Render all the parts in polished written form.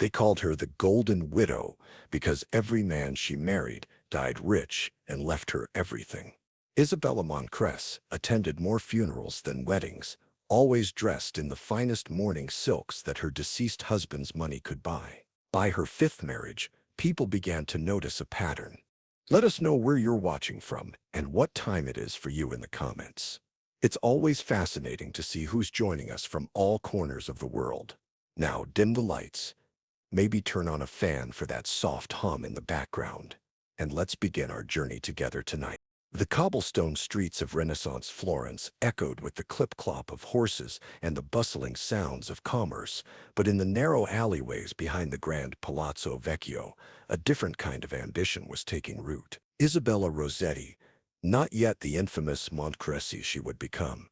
They called her the Golden Widow because every man she married died rich and left her everything. Isabella Montcresce attended more funerals than weddings, always dressed in the finest mourning silks that her deceased husband's money could buy. By her fifth marriage, people began to notice a pattern. Let us know where you're watching from and what time it is for you in the comments. It's always fascinating to see who's joining us from all corners of the world. Now dim the lights, maybe turn on a fan for that soft hum in the background, and let's begin our journey together tonight. The cobblestone streets of Renaissance Florence echoed with the clip-clop of horses and the bustling sounds of commerce, but in the narrow alleyways behind the grand Palazzo Vecchio, a different kind of ambition was taking root. Isabella Rossetti, not yet the infamous Montcresce she would become,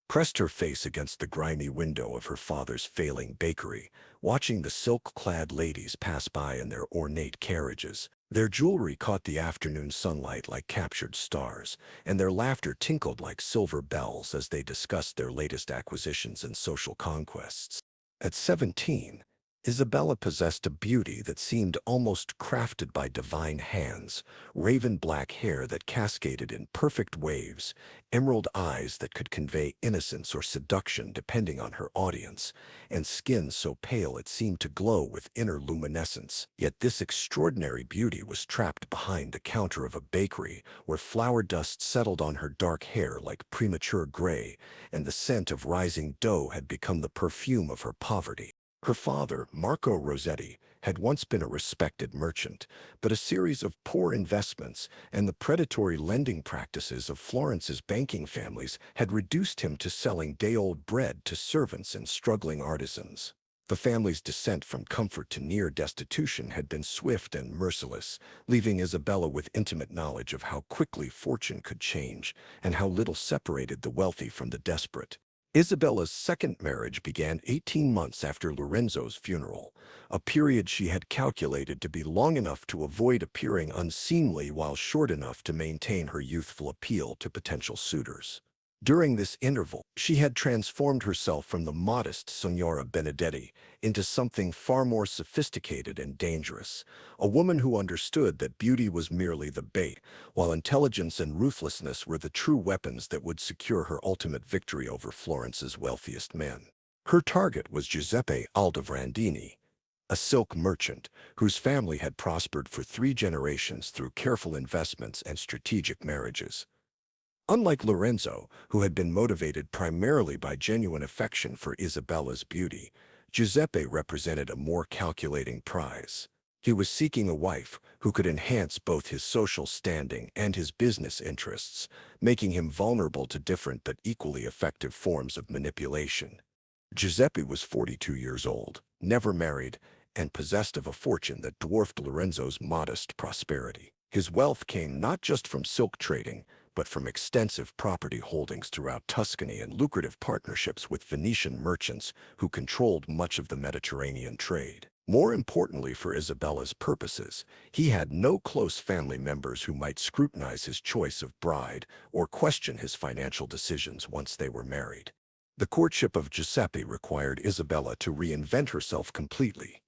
pressed her face against the grimy window of her father's failing bakery, watching the silk-clad ladies pass by in their ornate carriages. Their jewelry caught the afternoon sunlight like captured stars, and their laughter tinkled like silver bells as they discussed their latest acquisitions and social conquests. At 17, Isabella possessed a beauty that seemed almost crafted by divine hands, raven black hair that cascaded in perfect waves, emerald eyes that could convey innocence or seduction depending on her audience, and skin so pale it seemed to glow with inner luminescence. Yet this extraordinary beauty was trapped behind the counter of a bakery where flour dust settled on her dark hair like premature gray, and the scent of rising dough had become the perfume of her poverty. Her father, Marco Rossetti, had once been a respected merchant, but a series of poor investments and the predatory lending practices of Florence's banking families had reduced him to selling day-old bread to servants and struggling artisans. The family's descent from comfort to near destitution had been swift and merciless, leaving Isabella with intimate knowledge of how quickly fortune could change and how little separated the wealthy from the desperate. Isabella's second marriage began 18 months after Lorenzo's funeral, a period she had calculated to be long enough to avoid appearing unseemly while short enough to maintain her youthful appeal to potential suitors. During this interval, she had transformed herself from the modest Signora Benedetti into something far more sophisticated and dangerous, a woman who understood that beauty was merely the bait, while intelligence and ruthlessness were the true weapons that would secure her ultimate victory over Florence's wealthiest men. Her target was Giuseppe Aldovrandini, a silk merchant whose family had prospered for 3 generations through careful investments and strategic marriages. Unlike Lorenzo, who had been motivated primarily by genuine affection for Isabella's beauty, Giuseppe represented a more calculating prize. He was seeking a wife who could enhance both his social standing and his business interests, making him vulnerable to different but equally effective forms of manipulation. Giuseppe was 42 years old, never married, and possessed of a fortune that dwarfed Lorenzo's modest prosperity. His wealth came not just from silk trading, but from extensive property holdings throughout Tuscany and lucrative partnerships with Venetian merchants who controlled much of the Mediterranean trade. More importantly for Isabella's purposes, he had no close family members who might scrutinize his choice of bride or question his financial decisions once they were married. The courtship of Giuseppe required Isabella to reinvent herself completely.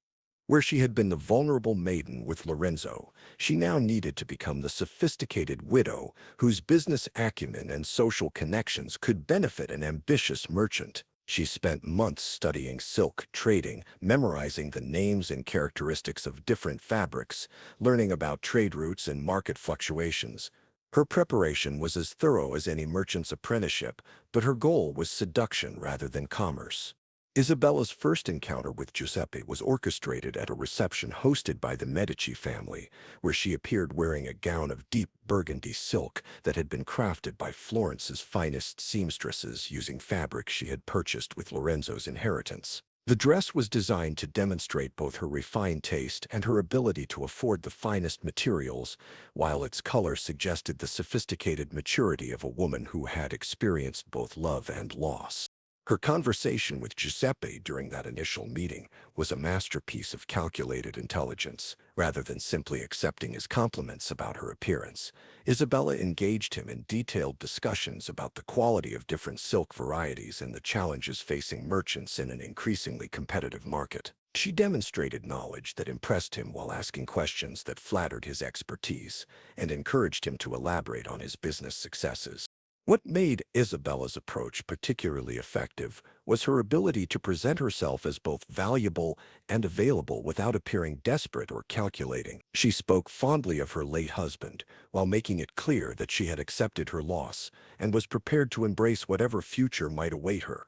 Where she had been the vulnerable maiden with Lorenzo, she now needed to become the sophisticated widow whose business acumen and social connections could benefit an ambitious merchant. She spent months studying silk trading, memorizing the names and characteristics of different fabrics, learning about trade routes and market fluctuations. Her preparation was as thorough as any merchant's apprenticeship, but her goal was seduction rather than commerce. Isabella's first encounter with Giuseppe was orchestrated at a reception hosted by the Medici family, where she appeared wearing a gown of deep burgundy silk that had been crafted by Florence's finest seamstresses using fabric she had purchased with Lorenzo's inheritance. The dress was designed to demonstrate both her refined taste and her ability to afford the finest materials, while its color suggested the sophisticated maturity of a woman who had experienced both love and loss. Her conversation with Giuseppe during that initial meeting was a masterpiece of calculated intelligence. Rather than simply accepting his compliments about her appearance, Isabella engaged him in detailed discussions about the quality of different silk varieties and the challenges facing merchants in an increasingly competitive market. She demonstrated knowledge that impressed him while asking questions that flattered his expertise and encouraged him to elaborate on his business successes. What made Isabella's approach particularly effective was her ability to present herself as both valuable and available without appearing desperate or calculating. She spoke fondly of her late husband, while making it clear that she had accepted her loss and was prepared to embrace whatever future might await her.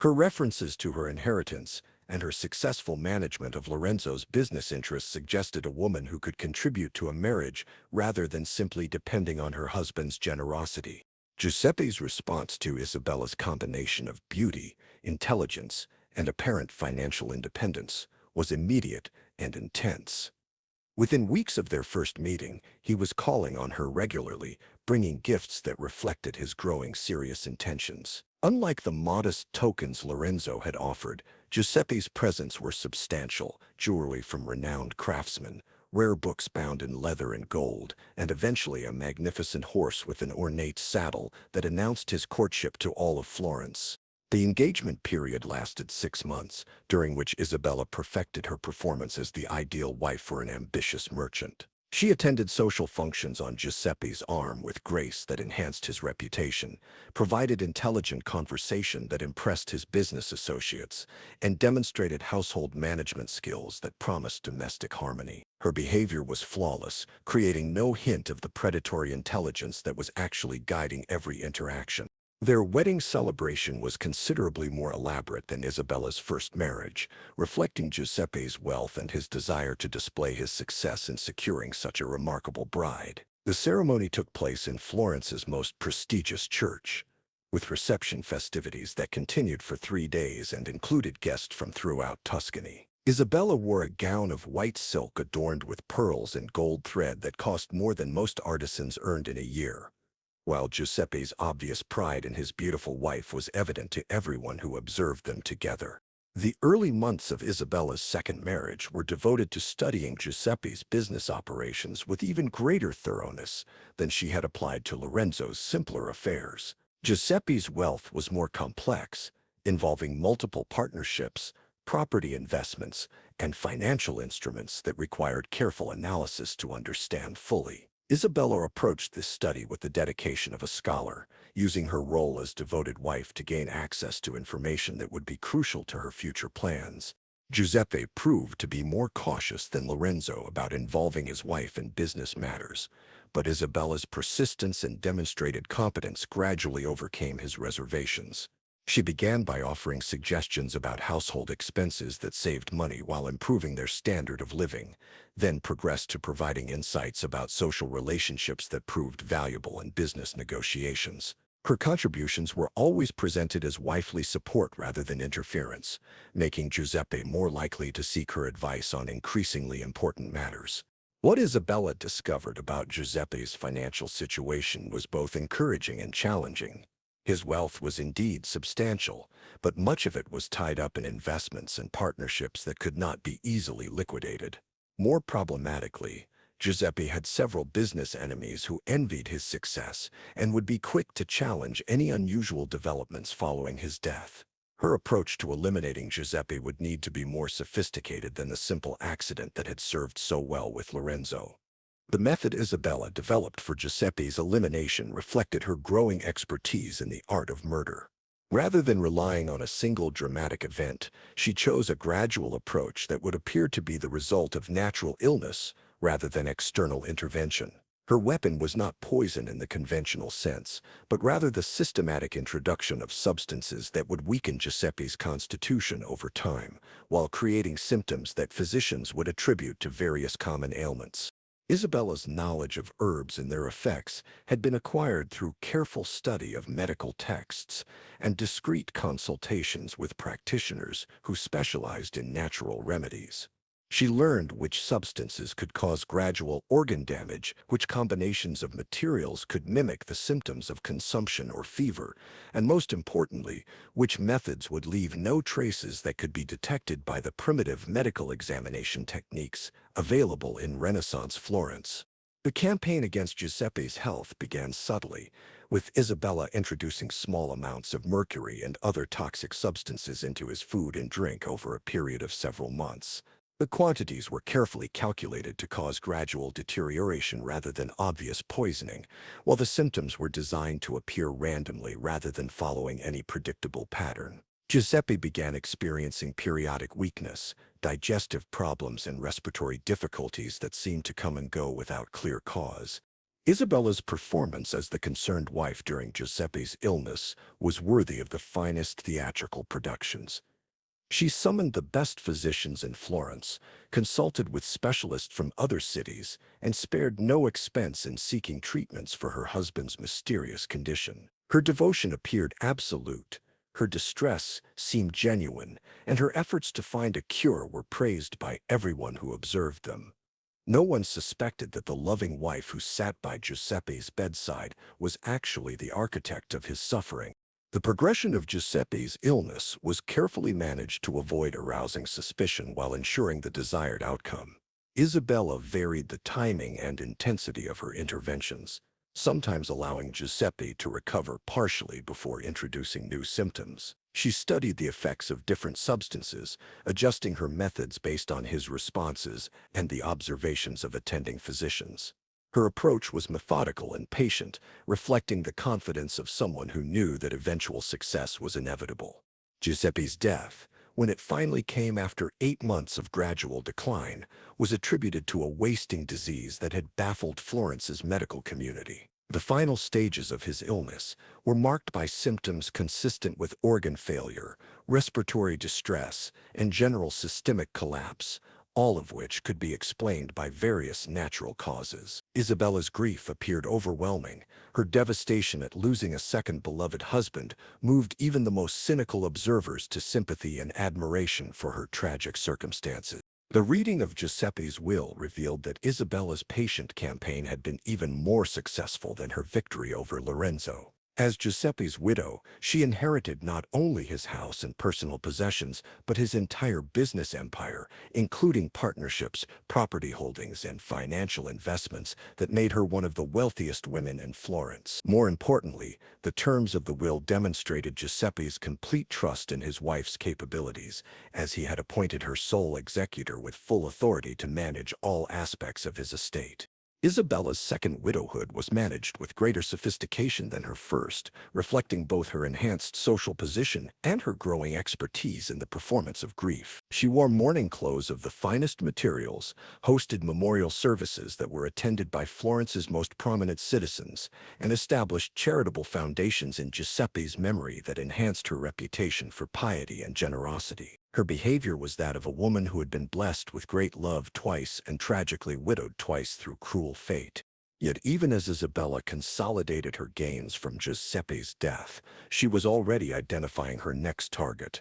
Her references to her inheritance and her successful management of Lorenzo's business interests suggested a woman who could contribute to a marriage rather than simply depending on her husband's generosity. Giuseppe's response to Isabella's combination of beauty, intelligence, and apparent financial independence was immediate and intense. Within weeks of their first meeting, he was calling on her regularly, bringing gifts that reflected his growing serious intentions. Unlike the modest tokens Lorenzo had offered, Giuseppe's presents were substantial: jewelry from renowned craftsmen, rare books bound in leather and gold, and eventually a magnificent horse with an ornate saddle that announced his courtship to all of Florence. The engagement period lasted 6 months, during which Isabella perfected her performance as the ideal wife for an ambitious merchant. She attended social functions on Giuseppe's arm with grace that enhanced his reputation, provided intelligent conversation that impressed his business associates, and demonstrated household management skills that promised domestic harmony. Her behavior was flawless, creating no hint of the predatory intelligence that was actually guiding every interaction. Their wedding celebration was considerably more elaborate than Isabella's first marriage, reflecting Giuseppe's wealth and his desire to display his success in securing such a remarkable bride. The ceremony took place in Florence's most prestigious church, with reception festivities that continued for 3 days and included guests from throughout Tuscany. Isabella wore a gown of white silk adorned with pearls and gold thread that cost more than most artisans earned in a year, while Giuseppe's obvious pride in his beautiful wife was evident to everyone who observed them together. The early months of Isabella's second marriage were devoted to studying Giuseppe's business operations with even greater thoroughness than she had applied to Lorenzo's simpler affairs. Giuseppe's wealth was more complex, involving multiple partnerships, property investments, and financial instruments that required careful analysis to understand fully. Isabella approached this study with the dedication of a scholar, using her role as devoted wife to gain access to information that would be crucial to her future plans. Giuseppe proved to be more cautious than Lorenzo about involving his wife in business matters, but Isabella's persistence and demonstrated competence gradually overcame his reservations. She began by offering suggestions about household expenses that saved money while improving their standard of living, then progressed to providing insights about social relationships that proved valuable in business negotiations. Her contributions were always presented as wifely support rather than interference, making Giuseppe more likely to seek her advice on increasingly important matters. What Isabella discovered about Giuseppe's financial situation was both encouraging and challenging. His wealth was indeed substantial, but much of it was tied up in investments and partnerships that could not be easily liquidated. More problematically, Giuseppe had several business enemies who envied his success and would be quick to challenge any unusual developments following his death. Her approach to eliminating Giuseppe would need to be more sophisticated than the simple accident that had served so well with Lorenzo. The method Isabella developed for Giuseppe's elimination reflected her growing expertise in the art of murder. Rather than relying on a single dramatic event, she chose a gradual approach that would appear to be the result of natural illness rather than external intervention. Her weapon was not poison in the conventional sense, but rather the systematic introduction of substances that would weaken Giuseppe's constitution over time, while creating symptoms that physicians would attribute to various common ailments. Isabella's knowledge of herbs and their effects had been acquired through careful study of medical texts and discreet consultations with practitioners who specialized in natural remedies. She learned which substances could cause gradual organ damage, which combinations of materials could mimic the symptoms of consumption or fever, and most importantly, which methods would leave no traces that could be detected by the primitive medical examination techniques available in Renaissance Florence. The campaign against Giuseppe's health began subtly, with Isabella introducing small amounts of mercury and other toxic substances into his food and drink over a period of several months. The quantities were carefully calculated to cause gradual deterioration rather than obvious poisoning, while the symptoms were designed to appear randomly rather than following any predictable pattern. Giuseppe began experiencing periodic weakness, digestive problems, and respiratory difficulties that seemed to come and go without clear cause. Isabella's performance as the concerned wife during Giuseppe's illness was worthy of the finest theatrical productions. She summoned the best physicians in Florence, consulted with specialists from other cities, and spared no expense in seeking treatments for her husband's mysterious condition. Her devotion appeared absolute, her distress seemed genuine, and her efforts to find a cure were praised by everyone who observed them. No one suspected that the loving wife who sat by Giuseppe's bedside was actually the architect of his suffering. The progression of Giuseppe's illness was carefully managed to avoid arousing suspicion while ensuring the desired outcome. Isabella varied the timing and intensity of her interventions, sometimes allowing Giuseppe to recover partially before introducing new symptoms. She studied the effects of different substances, adjusting her methods based on his responses and the observations of attending physicians. Her approach was methodical and patient, reflecting the confidence of someone who knew that eventual success was inevitable. Giuseppe's death, when it finally came after 8 months of gradual decline, was attributed to a wasting disease that had baffled Florence's medical community. The final stages of his illness were marked by symptoms consistent with organ failure, respiratory distress, and general systemic collapse, all of which could be explained by various natural causes. Isabella's grief appeared overwhelming. Her devastation at losing a second beloved husband moved even the most cynical observers to sympathy and admiration for her tragic circumstances. The reading of Giuseppe's will revealed that Isabella's patient campaign had been even more successful than her victory over Lorenzo. As Giuseppe's widow, she inherited not only his house and personal possessions, but his entire business empire, including partnerships, property holdings, and financial investments that made her one of the wealthiest women in Florence. More importantly, the terms of the will demonstrated Giuseppe's complete trust in his wife's capabilities, as he had appointed her sole executor with full authority to manage all aspects of his estate. Isabella's second widowhood was managed with greater sophistication than her first, reflecting both her enhanced social position and her growing expertise in the performance of grief. She wore mourning clothes of the finest materials, hosted memorial services that were attended by Florence's most prominent citizens, and established charitable foundations in Giuseppe's memory that enhanced her reputation for piety and generosity. Her behavior was that of a woman who had been blessed with great love twice and tragically widowed twice through cruel fate. Yet even as Isabella consolidated her gains from Giuseppe's death, she was already identifying her next target.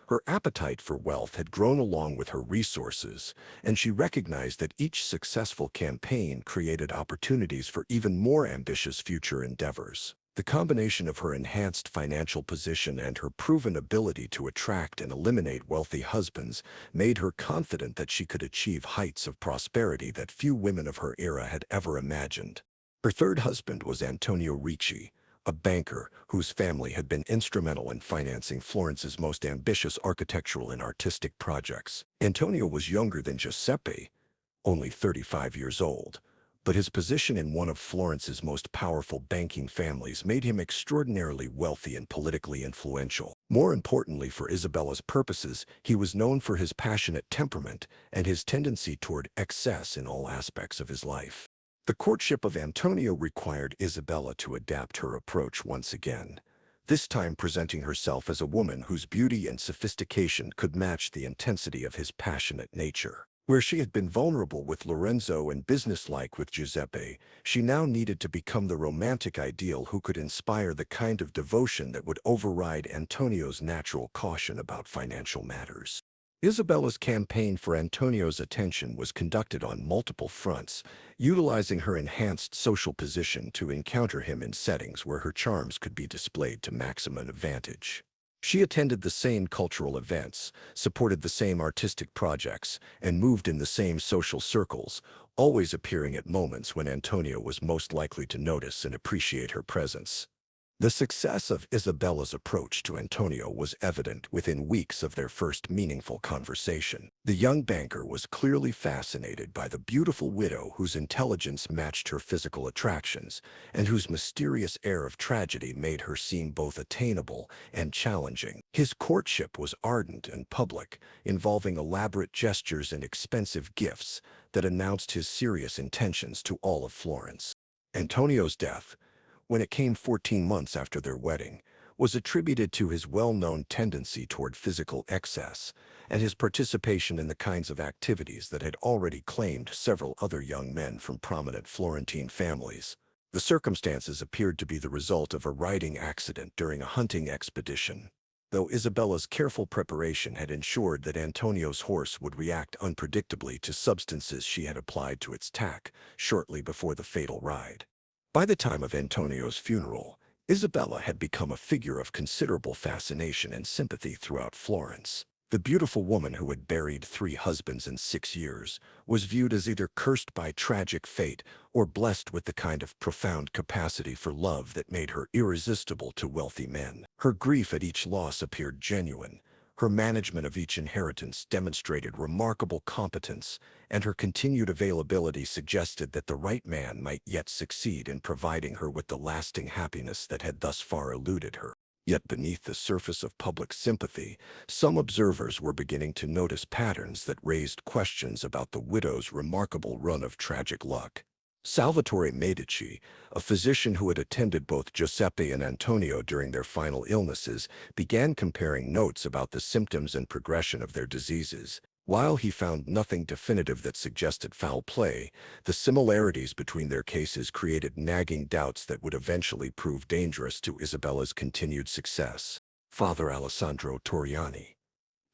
Her appetite for wealth had grown along with her resources, and she recognized that each successful campaign created opportunities for even more ambitious future endeavors. The combination of her enhanced financial position and her proven ability to attract and eliminate wealthy husbands made her confident that she could achieve heights of prosperity that few women of her era had ever imagined. Her third husband was Antonio Ricci, a banker whose family had been instrumental in financing Florence's most ambitious architectural and artistic projects. Antonio was younger than Giuseppe, only 35 years old. But his position in one of Florence's most powerful banking families made him extraordinarily wealthy and politically influential. More importantly for Isabella's purposes, he was known for his passionate temperament and his tendency toward excess in all aspects of his life. The courtship of Antonio required Isabella to adapt her approach once again, this time presenting herself as a woman whose beauty and sophistication could match the intensity of his passionate nature. Where she had been vulnerable with Lorenzo and businesslike with Giuseppe, she now needed to become the romantic ideal who could inspire the kind of devotion that would override Antonio's natural caution about financial matters. Isabella's campaign for Antonio's attention was conducted on multiple fronts, utilizing her enhanced social position to encounter him in settings where her charms could be displayed to maximum advantage. She attended the same cultural events, supported the same artistic projects, and moved in the same social circles, always appearing at moments when Antonio was most likely to notice and appreciate her presence. The success of Isabella's approach to Antonio was evident within weeks of their first meaningful conversation. The young banker was clearly fascinated by the beautiful widow whose intelligence matched her physical attractions and whose mysterious air of tragedy made her seem both attainable and challenging. His courtship was ardent and public, involving elaborate gestures and expensive gifts that announced his serious intentions to all of Florence. Antonio's death, when it came 14 months after their wedding, was attributed to his well-known tendency toward physical excess and his participation in the kinds of activities that had already claimed several other young men from prominent Florentine families. The circumstances appeared to be the result of a riding accident during a hunting expedition, though Isabella's careful preparation had ensured that Antonio's horse would react unpredictably to substances she had applied to its tack shortly before the fatal ride. By the time of Antonio's funeral, Isabella had become a figure of considerable fascination and sympathy throughout Florence. The beautiful woman who had buried 3 husbands in 6 years was viewed as either cursed by tragic fate or blessed with the kind of profound capacity for love that made her irresistible to wealthy men. Her grief at each loss appeared genuine. Her management of each inheritance demonstrated remarkable competence, and her continued availability suggested that the right man might yet succeed in providing her with the lasting happiness that had thus far eluded her. Yet beneath the surface of public sympathy, some observers were beginning to notice patterns that raised questions about the widow's remarkable run of tragic luck. Salvatore Medici, a physician who had attended both Giuseppe and Antonio during their final illnesses, began comparing notes about the symptoms and progression of their diseases. While he found nothing definitive that suggested foul play, the similarities between their cases created nagging doubts that would eventually prove dangerous to Isabella's continued success. Father Alessandro Torriani,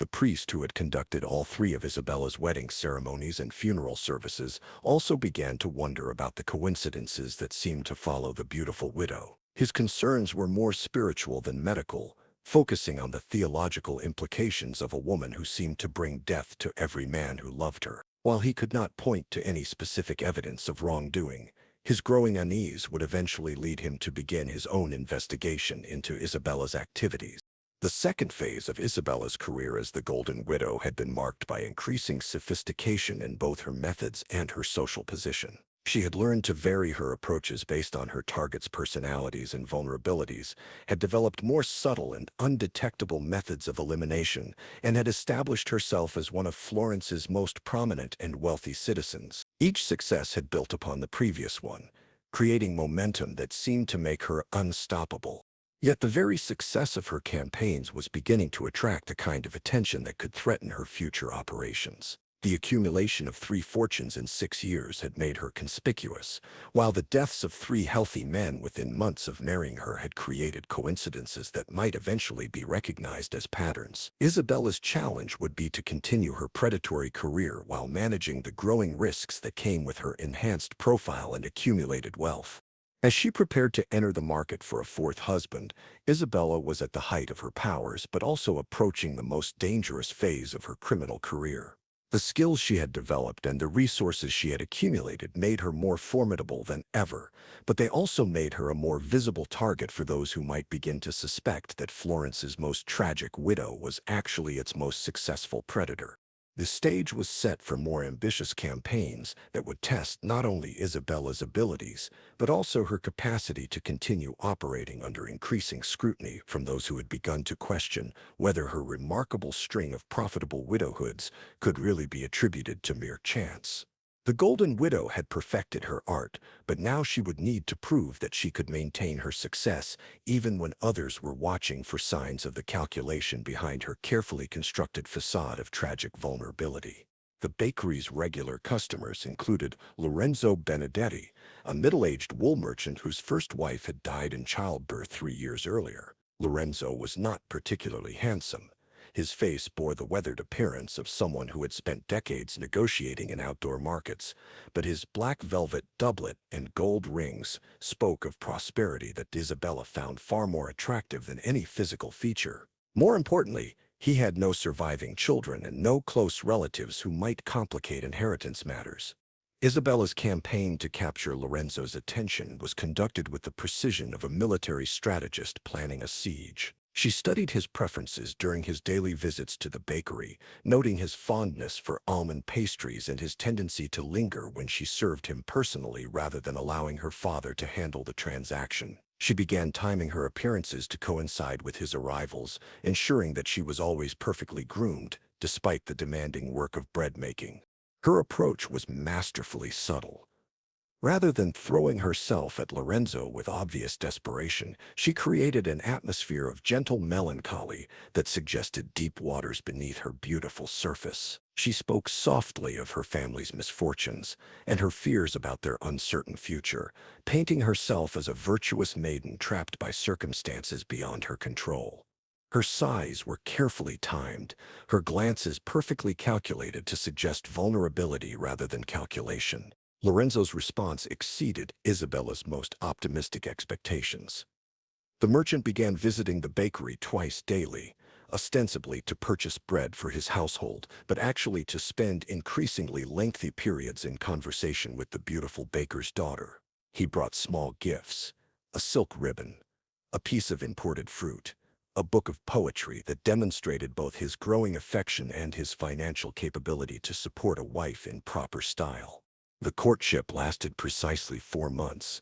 the priest who had conducted all 3 of Isabella's wedding ceremonies and funeral services, also began to wonder about the coincidences that seemed to follow the beautiful widow. His concerns were more spiritual than medical, focusing on the theological implications of a woman who seemed to bring death to every man who loved her. While he could not point to any specific evidence of wrongdoing, his growing unease would eventually lead him to begin his own investigation into Isabella's activities. The second phase of Isabella's career as the Golden Widow had been marked by increasing sophistication in both her methods and her social position. She had learned to vary her approaches based on her target's personalities and vulnerabilities, had developed more subtle and undetectable methods of elimination, and had established herself as one of Florence's most prominent and wealthy citizens. Each success had built upon the previous one, creating momentum that seemed to make her unstoppable. Yet the very success of her campaigns was beginning to attract the kind of attention that could threaten her future operations. The accumulation of 3 fortunes in 6 years had made her conspicuous, while the deaths of 3 healthy men within months of marrying her had created coincidences that might eventually be recognized as patterns. Isabella's challenge would be to continue her predatory career while managing the growing risks that came with her enhanced profile and accumulated wealth. As she prepared to enter the market for a 4th husband, Isabella was at the height of her powers but also approaching the most dangerous phase of her criminal career. The skills she had developed and the resources she had accumulated made her more formidable than ever, but they also made her a more visible target for those who might begin to suspect that Florence's most tragic widow was actually its most successful predator. The stage was set for more ambitious campaigns that would test not only Isabella's abilities, but also her capacity to continue operating under increasing scrutiny from those who had begun to question whether her remarkable string of profitable widowhoods could really be attributed to mere chance. The Golden Widow had perfected her art, but now she would need to prove that she could maintain her success even when others were watching for signs of the calculation behind her carefully constructed facade of tragic vulnerability. The bakery's regular customers included Lorenzo Benedetti, a middle-aged wool merchant whose first wife had died in childbirth 3 years earlier. Lorenzo was not particularly handsome. His face bore the weathered appearance of someone who had spent decades negotiating in outdoor markets, but his black velvet doublet and gold rings spoke of prosperity that Isabella found far more attractive than any physical feature. More importantly, he had no surviving children and no close relatives who might complicate inheritance matters. Isabella's campaign to capture Lorenzo's attention was conducted with the precision of a military strategist planning a siege. She studied his preferences during his daily visits to the bakery, noting his fondness for almond pastries and his tendency to linger when she served him personally rather than allowing her father to handle the transaction. She began timing her appearances to coincide with his arrivals, ensuring that she was always perfectly groomed, despite the demanding work of bread making. Her approach was masterfully subtle. Rather than throwing herself at Lorenzo with obvious desperation, she created an atmosphere of gentle melancholy that suggested deep waters beneath her beautiful surface. She spoke softly of her family's misfortunes and her fears about their uncertain future, painting herself as a virtuous maiden trapped by circumstances beyond her control. Her sighs were carefully timed, her glances perfectly calculated to suggest vulnerability rather than calculation. Lorenzo's response exceeded Isabella's most optimistic expectations. The merchant began visiting the bakery twice daily, ostensibly to purchase bread for his household, but actually to spend increasingly lengthy periods in conversation with the beautiful baker's daughter. He brought small gifts, a silk ribbon, a piece of imported fruit, a book of poetry that demonstrated both his growing affection and his financial capability to support a wife in proper style. The courtship lasted precisely 4 months,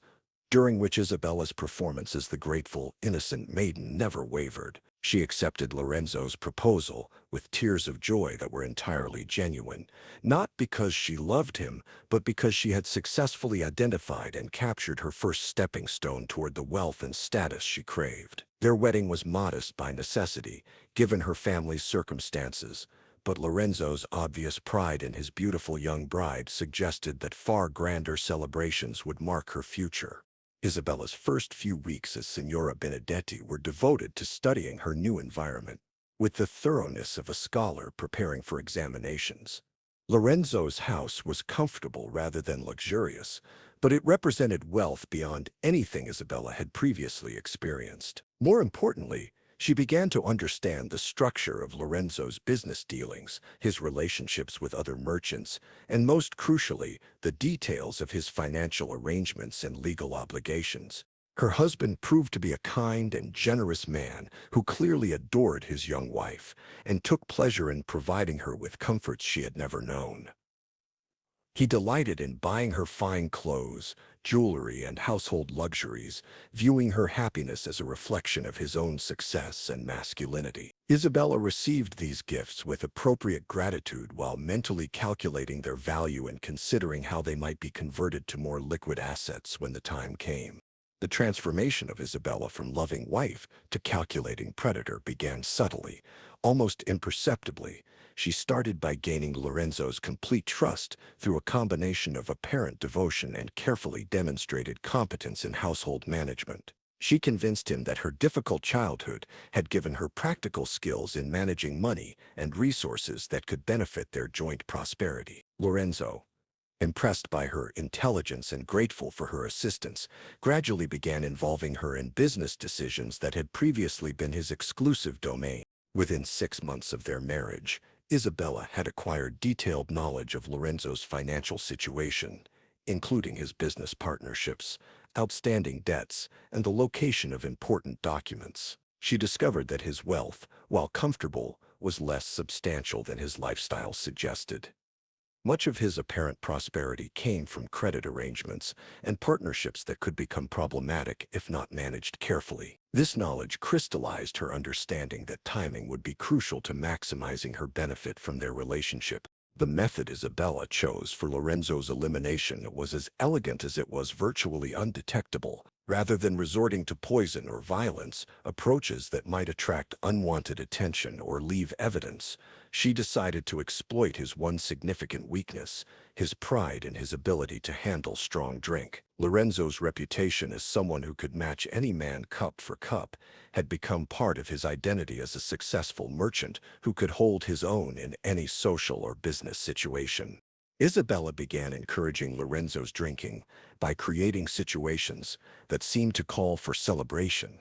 during which Isabella's performance as the grateful, innocent maiden never wavered. She accepted Lorenzo's proposal with tears of joy that were entirely genuine, not because she loved him, but because she had successfully identified and captured her first stepping stone toward the wealth and status she craved. Their wedding was modest by necessity, given her family's circumstances, but Lorenzo's obvious pride in his beautiful young bride suggested that far grander celebrations would mark her future. Isabella's first few weeks as Signora Benedetti were devoted to studying her new environment, with the thoroughness of a scholar preparing for examinations. Lorenzo's house was comfortable rather than luxurious, but it represented wealth beyond anything Isabella had previously experienced. More importantly, she began to understand the structure of Lorenzo's business dealings, his relationships with other merchants, and most crucially, the details of his financial arrangements and legal obligations. Her husband proved to be a kind and generous man who clearly adored his young wife and took pleasure in providing her with comforts she had never known. He delighted in buying her fine clothes, jewelry, and household luxuries, viewing her happiness as a reflection of his own success and masculinity. Isabella received these gifts with appropriate gratitude while mentally calculating their value and considering how they might be converted to more liquid assets when the time came. The transformation of Isabella from loving wife to calculating predator began subtly, almost imperceptibly. She started by gaining Lorenzo's complete trust through a combination of apparent devotion and carefully demonstrated competence in household management. She convinced him that her difficult childhood had given her practical skills in managing money and resources that could benefit their joint prosperity. Lorenzo, impressed by her intelligence and grateful for her assistance, gradually began involving her in business decisions that had previously been his exclusive domain. Within 6 months of their marriage, Isabella had acquired detailed knowledge of Lorenzo's financial situation, including his business partnerships, outstanding debts, and the location of important documents. She discovered that his wealth, while comfortable, was less substantial than his lifestyle suggested. Much of his apparent prosperity came from credit arrangements and partnerships that could become problematic if not managed carefully. This knowledge crystallized her understanding that timing would be crucial to maximizing her benefit from their relationship. The method Isabella chose for Lorenzo's elimination was as elegant as it was virtually undetectable. Rather than resorting to poison or violence, approaches that might attract unwanted attention or leave evidence, she decided to exploit his one significant weakness, his pride in his ability to handle strong drink. Lorenzo's reputation as someone who could match any man cup for cup had become part of his identity as a successful merchant who could hold his own in any social or business situation. Isabella began encouraging Lorenzo's drinking by creating situations that seemed to call for celebration.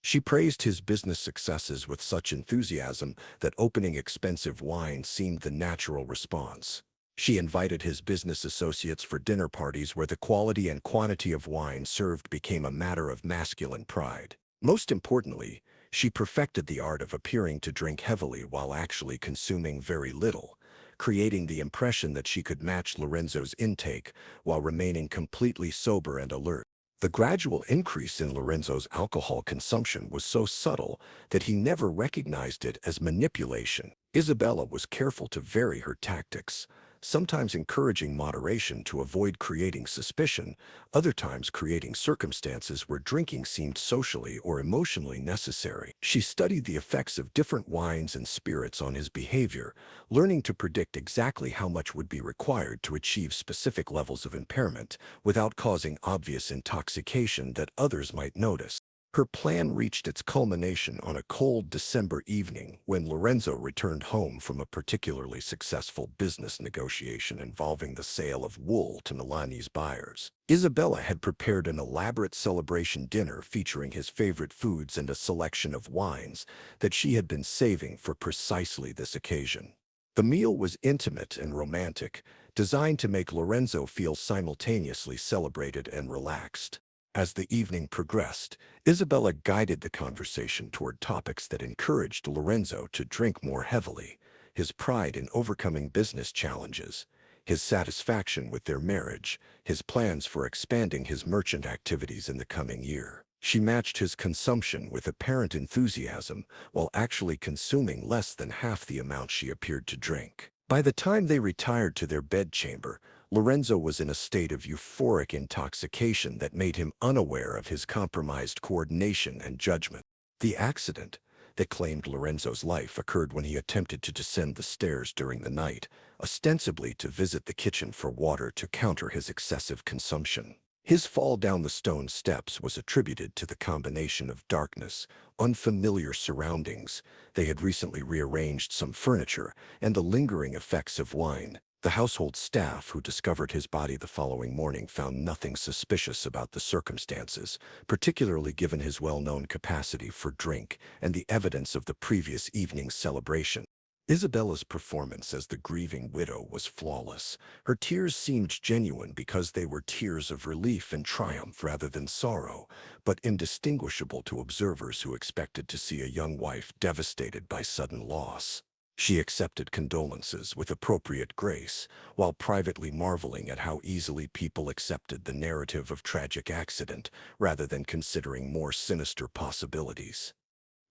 She praised his business successes with such enthusiasm that opening expensive wine seemed the natural response. She invited his business associates for dinner parties where the quality and quantity of wine served became a matter of masculine pride. Most importantly, she perfected the art of appearing to drink heavily while actually consuming very little, creating the impression that she could match Lorenzo's intake while remaining completely sober and alert. The gradual increase in Lorenzo's alcohol consumption was so subtle that he never recognized it as manipulation. Isabella was careful to vary her tactics, sometimes encouraging moderation to avoid creating suspicion, other times creating circumstances where drinking seemed socially or emotionally necessary. She studied the effects of different wines and spirits on his behavior, learning to predict exactly how much would be required to achieve specific levels of impairment without causing obvious intoxication that others might notice. Her plan reached its culmination on a cold December evening when Lorenzo returned home from a particularly successful business negotiation involving the sale of wool to Milanese buyers. Isabella had prepared an elaborate celebration dinner featuring his favorite foods and a selection of wines that she had been saving for precisely this occasion. The meal was intimate and romantic, designed to make Lorenzo feel simultaneously celebrated and relaxed. As the evening progressed, Isabella guided the conversation toward topics that encouraged Lorenzo to drink more heavily: his pride in overcoming business challenges, his satisfaction with their marriage, his plans for expanding his merchant activities in the coming year. She matched his consumption with apparent enthusiasm while actually consuming less than half the amount she appeared to drink. By the time they retired to their bedchamber, Lorenzo was in a state of euphoric intoxication that made him unaware of his compromised coordination and judgment. The accident that claimed Lorenzo's life occurred when he attempted to descend the stairs during the night, ostensibly to visit the kitchen for water to counter his excessive consumption. His fall down the stone steps was attributed to the combination of darkness, unfamiliar surroundings, they had recently rearranged some furniture, and the lingering effects of wine. The household staff who discovered his body the following morning found nothing suspicious about the circumstances, particularly given his well-known capacity for drink and the evidence of the previous evening's celebration. Isabella's performance as the grieving widow was flawless. Her tears seemed genuine because they were tears of relief and triumph rather than sorrow, but indistinguishable to observers who expected to see a young wife devastated by sudden loss. She accepted condolences with appropriate grace, while privately marveling at how easily people accepted the narrative of tragic accident rather than considering more sinister possibilities.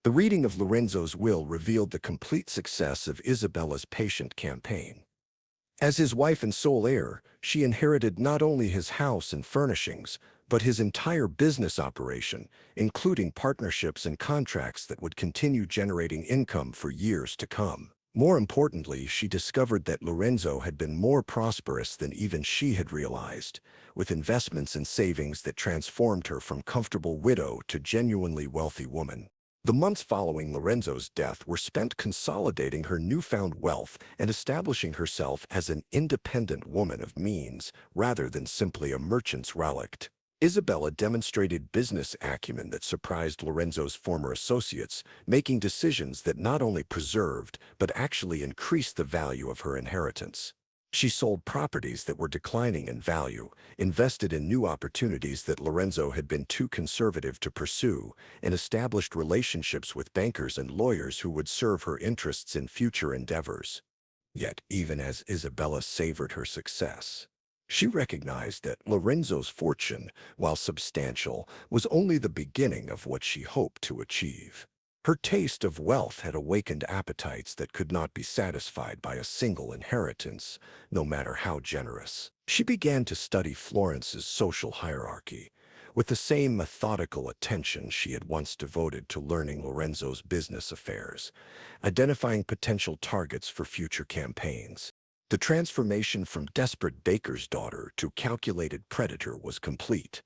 The reading of Lorenzo's will revealed the complete success of Isabella's patient campaign. As his wife and sole heir, she inherited not only his house and furnishings, but his entire business operation, including partnerships and contracts that would continue generating income for years to come. More importantly, she discovered that Lorenzo had been more prosperous than even she had realized, with investments and savings that transformed her from comfortable widow to genuinely wealthy woman. The months following Lorenzo's death were spent consolidating her newfound wealth and establishing herself as an independent woman of means rather than simply a merchant's relict. Isabella demonstrated business acumen that surprised Lorenzo's former associates, making decisions that not only preserved but actually increased the value of her inheritance. She sold properties that were declining in value, invested in new opportunities that Lorenzo had been too conservative to pursue, and established relationships with bankers and lawyers who would serve her interests in future endeavors. Yet, even as Isabella savored her success, she recognized that Lorenzo's fortune, while substantial, was only the beginning of what she hoped to achieve. Her taste of wealth had awakened appetites that could not be satisfied by a single inheritance, no matter how generous. She began to study Florence's social hierarchy, with the same methodical attention she had once devoted to learning Lorenzo's business affairs, identifying potential targets for future campaigns. The transformation from desperate baker's daughter to calculated predator was complete.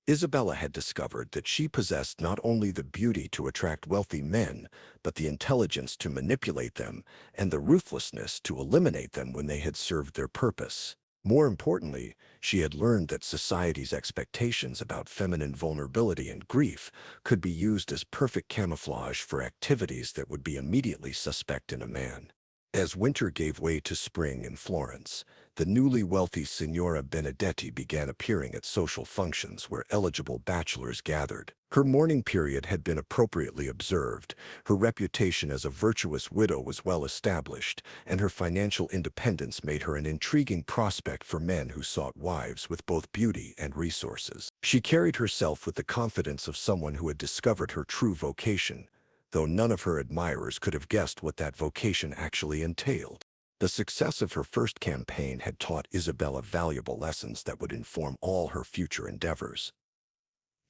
Isabella had discovered that she possessed not only the beauty to attract wealthy men, but the intelligence to manipulate them and the ruthlessness to eliminate them when they had served their purpose. More importantly, she had learned that society's expectations about feminine vulnerability and grief could be used as perfect camouflage for activities that would be immediately suspect in a man. As winter gave way to spring in Florence, the newly wealthy Signora Benedetti began appearing at social functions where eligible bachelors gathered. Her mourning period had been appropriately observed, her reputation as a virtuous widow was well established, and her financial independence made her an intriguing prospect for men who sought wives with both beauty and resources. She carried herself with the confidence of someone who had discovered her true vocation, though none of her admirers could have guessed what that vocation actually entailed. The success of her first campaign had taught Isabella valuable lessons that would inform all her future endeavors.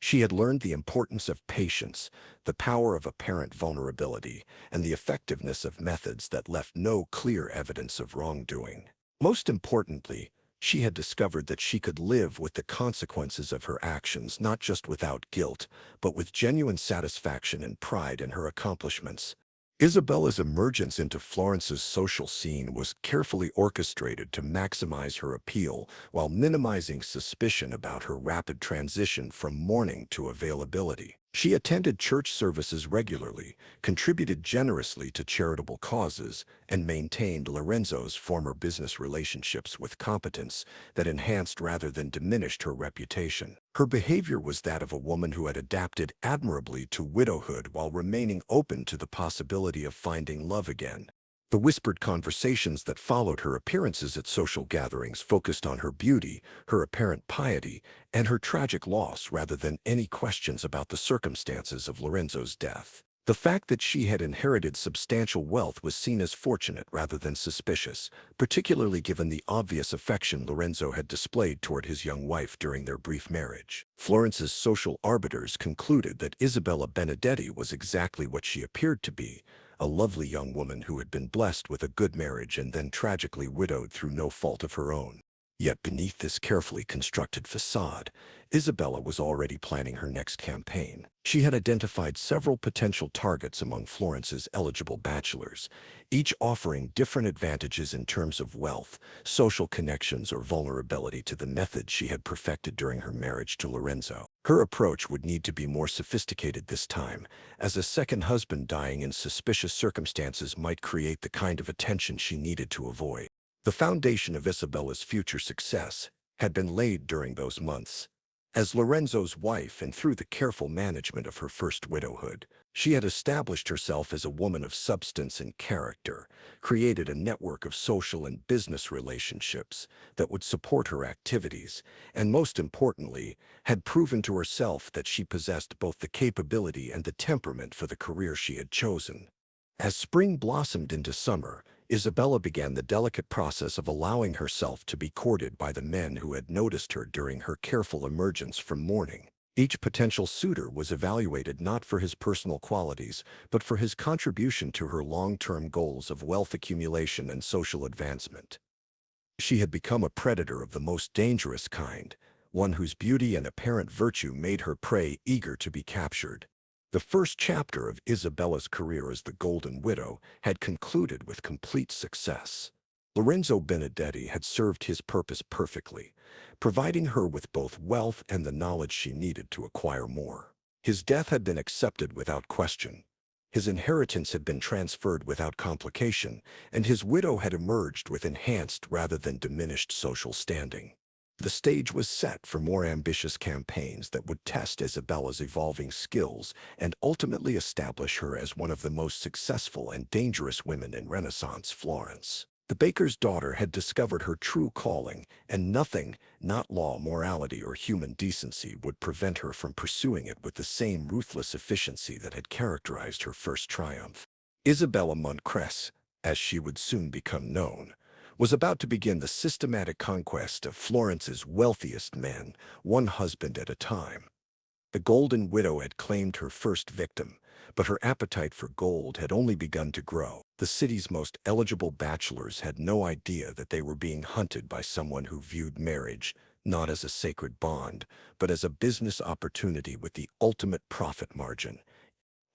She had learned the importance of patience, the power of apparent vulnerability, and the effectiveness of methods that left no clear evidence of wrongdoing. Most importantly, she had discovered that she could live with the consequences of her actions not just without guilt, but with genuine satisfaction and pride in her accomplishments. Isabella's emergence into Florence's social scene was carefully orchestrated to maximize her appeal while minimizing suspicion about her rapid transition from mourning to availability. She attended church services regularly, contributed generously to charitable causes, and maintained Lorenzo's former business relationships with competence that enhanced rather than diminished her reputation. Her behavior was that of a woman who had adapted admirably to widowhood while remaining open to the possibility of finding love again. The whispered conversations that followed her appearances at social gatherings focused on her beauty, her apparent piety, and her tragic loss rather than any questions about the circumstances of Lorenzo's death. The fact that she had inherited substantial wealth was seen as fortunate rather than suspicious, particularly given the obvious affection Lorenzo had displayed toward his young wife during their brief marriage. Florence's social arbiters concluded that Isabella Benedetti was exactly what she appeared to be, a lovely young woman who had been blessed with a good marriage and then tragically widowed through no fault of her own. Yet beneath this carefully constructed facade, Isabella was already planning her next campaign. She had identified several potential targets among Florence's eligible bachelors, each offering different advantages in terms of wealth, social connections, or vulnerability to the method she had perfected during her marriage to Lorenzo. Her approach would need to be more sophisticated this time, as a second husband dying in suspicious circumstances might create the kind of attention she needed to avoid. The foundation of Isabella's future success had been laid during those months. As Lorenzo's wife and through the careful management of her first widowhood, she had established herself as a woman of substance and character, created a network of social and business relationships that would support her activities, and most importantly, had proven to herself that she possessed both the capability and the temperament for the career she had chosen. As spring blossomed into summer, Isabella began the delicate process of allowing herself to be courted by the men who had noticed her during her careful emergence from mourning. Each potential suitor was evaluated not for his personal qualities, but for his contribution to her long-term goals of wealth accumulation and social advancement. She had become a predator of the most dangerous kind, one whose beauty and apparent virtue made her prey eager to be captured. The first chapter of Isabella's career as the Golden Widow had concluded with complete success. Lorenzo Benedetti had served his purpose perfectly, providing her with both wealth and the knowledge she needed to acquire more. His death had been accepted without question. His inheritance had been transferred without complication, and his widow had emerged with enhanced rather than diminished social standing. The stage was set for more ambitious campaigns that would test Isabella's evolving skills and ultimately establish her as one of the most successful and dangerous women in Renaissance Florence. The baker's daughter had discovered her true calling, and nothing, not law, morality, or human decency, would prevent her from pursuing it with the same ruthless efficiency that had characterized her first triumph. Isabella Montcresce, as she would soon become known, was about to begin the systematic conquest of Florence's wealthiest men, one husband at a time. The Golden Widow had claimed her first victim, but her appetite for gold had only begun to grow. The city's most eligible bachelors had no idea that they were being hunted by someone who viewed marriage not as a sacred bond, but as a business opportunity with the ultimate profit margin.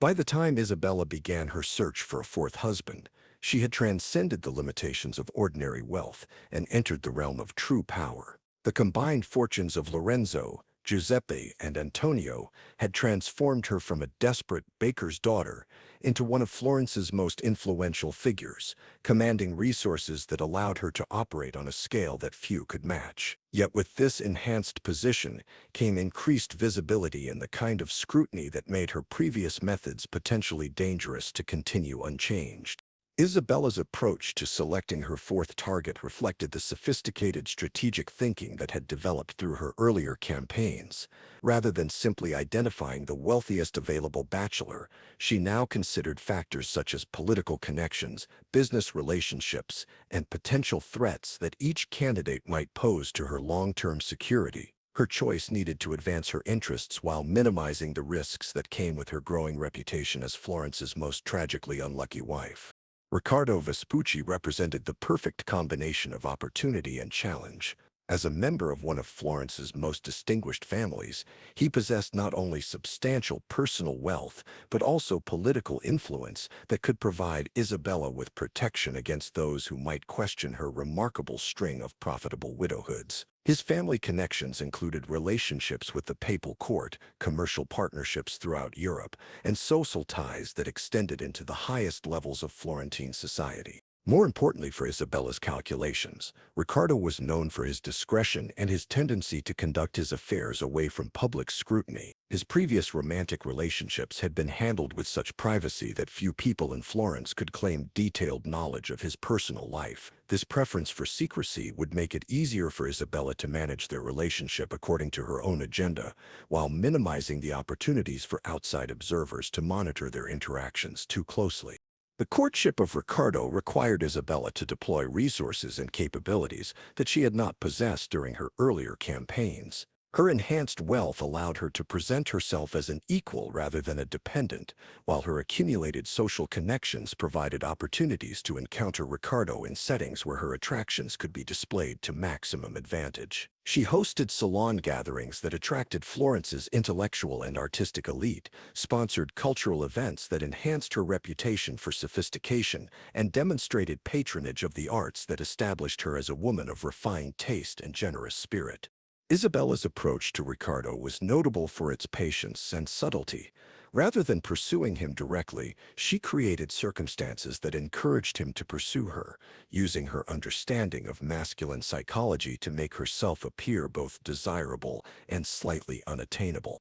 By the time Isabella began her search for a fourth husband, she had transcended the limitations of ordinary wealth and entered the realm of true power. The combined fortunes of Lorenzo, Giuseppe, and Antonio had transformed her from a desperate baker's daughter into one of Florence's most influential figures, commanding resources that allowed her to operate on a scale that few could match. Yet with this enhanced position came increased visibility and the kind of scrutiny that made her previous methods potentially dangerous to continue unchanged. Isabella's approach to selecting her fourth target reflected the sophisticated strategic thinking that had developed through her earlier campaigns. Rather than simply identifying the wealthiest available bachelor, she now considered factors such as political connections, business relationships, and potential threats that each candidate might pose to her long-term security. Her choice needed to advance her interests while minimizing the risks that came with her growing reputation as Florence's most tragically unlucky wife. Riccardo Vespucci represented the perfect combination of opportunity and challenge. As a member of one of Florence's most distinguished families, he possessed not only substantial personal wealth, but also political influence that could provide Isabella with protection against those who might question her remarkable string of profitable widowhoods. His family connections included relationships with the papal court, commercial partnerships throughout Europe, and social ties that extended into the highest levels of Florentine society. More importantly for Isabella's calculations, Riccardo was known for his discretion and his tendency to conduct his affairs away from public scrutiny. His previous romantic relationships had been handled with such privacy that few people in Florence could claim detailed knowledge of his personal life. This preference for secrecy would make it easier for Isabella to manage their relationship according to her own agenda, while minimizing the opportunities for outside observers to monitor their interactions too closely. The courtship of Riccardo required Isabella to deploy resources and capabilities that she had not possessed during her earlier campaigns. Her enhanced wealth allowed her to present herself as an equal rather than a dependent, while her accumulated social connections provided opportunities to encounter Riccardo in settings where her attractions could be displayed to maximum advantage. She hosted salon gatherings that attracted Florence's intellectual and artistic elite, sponsored cultural events that enhanced her reputation for sophistication, and demonstrated patronage of the arts that established her as a woman of refined taste and generous spirit. Isabella's approach to Riccardo was notable for its patience and subtlety. Rather than pursuing him directly, she created circumstances that encouraged him to pursue her, using her understanding of masculine psychology to make herself appear both desirable and slightly unattainable.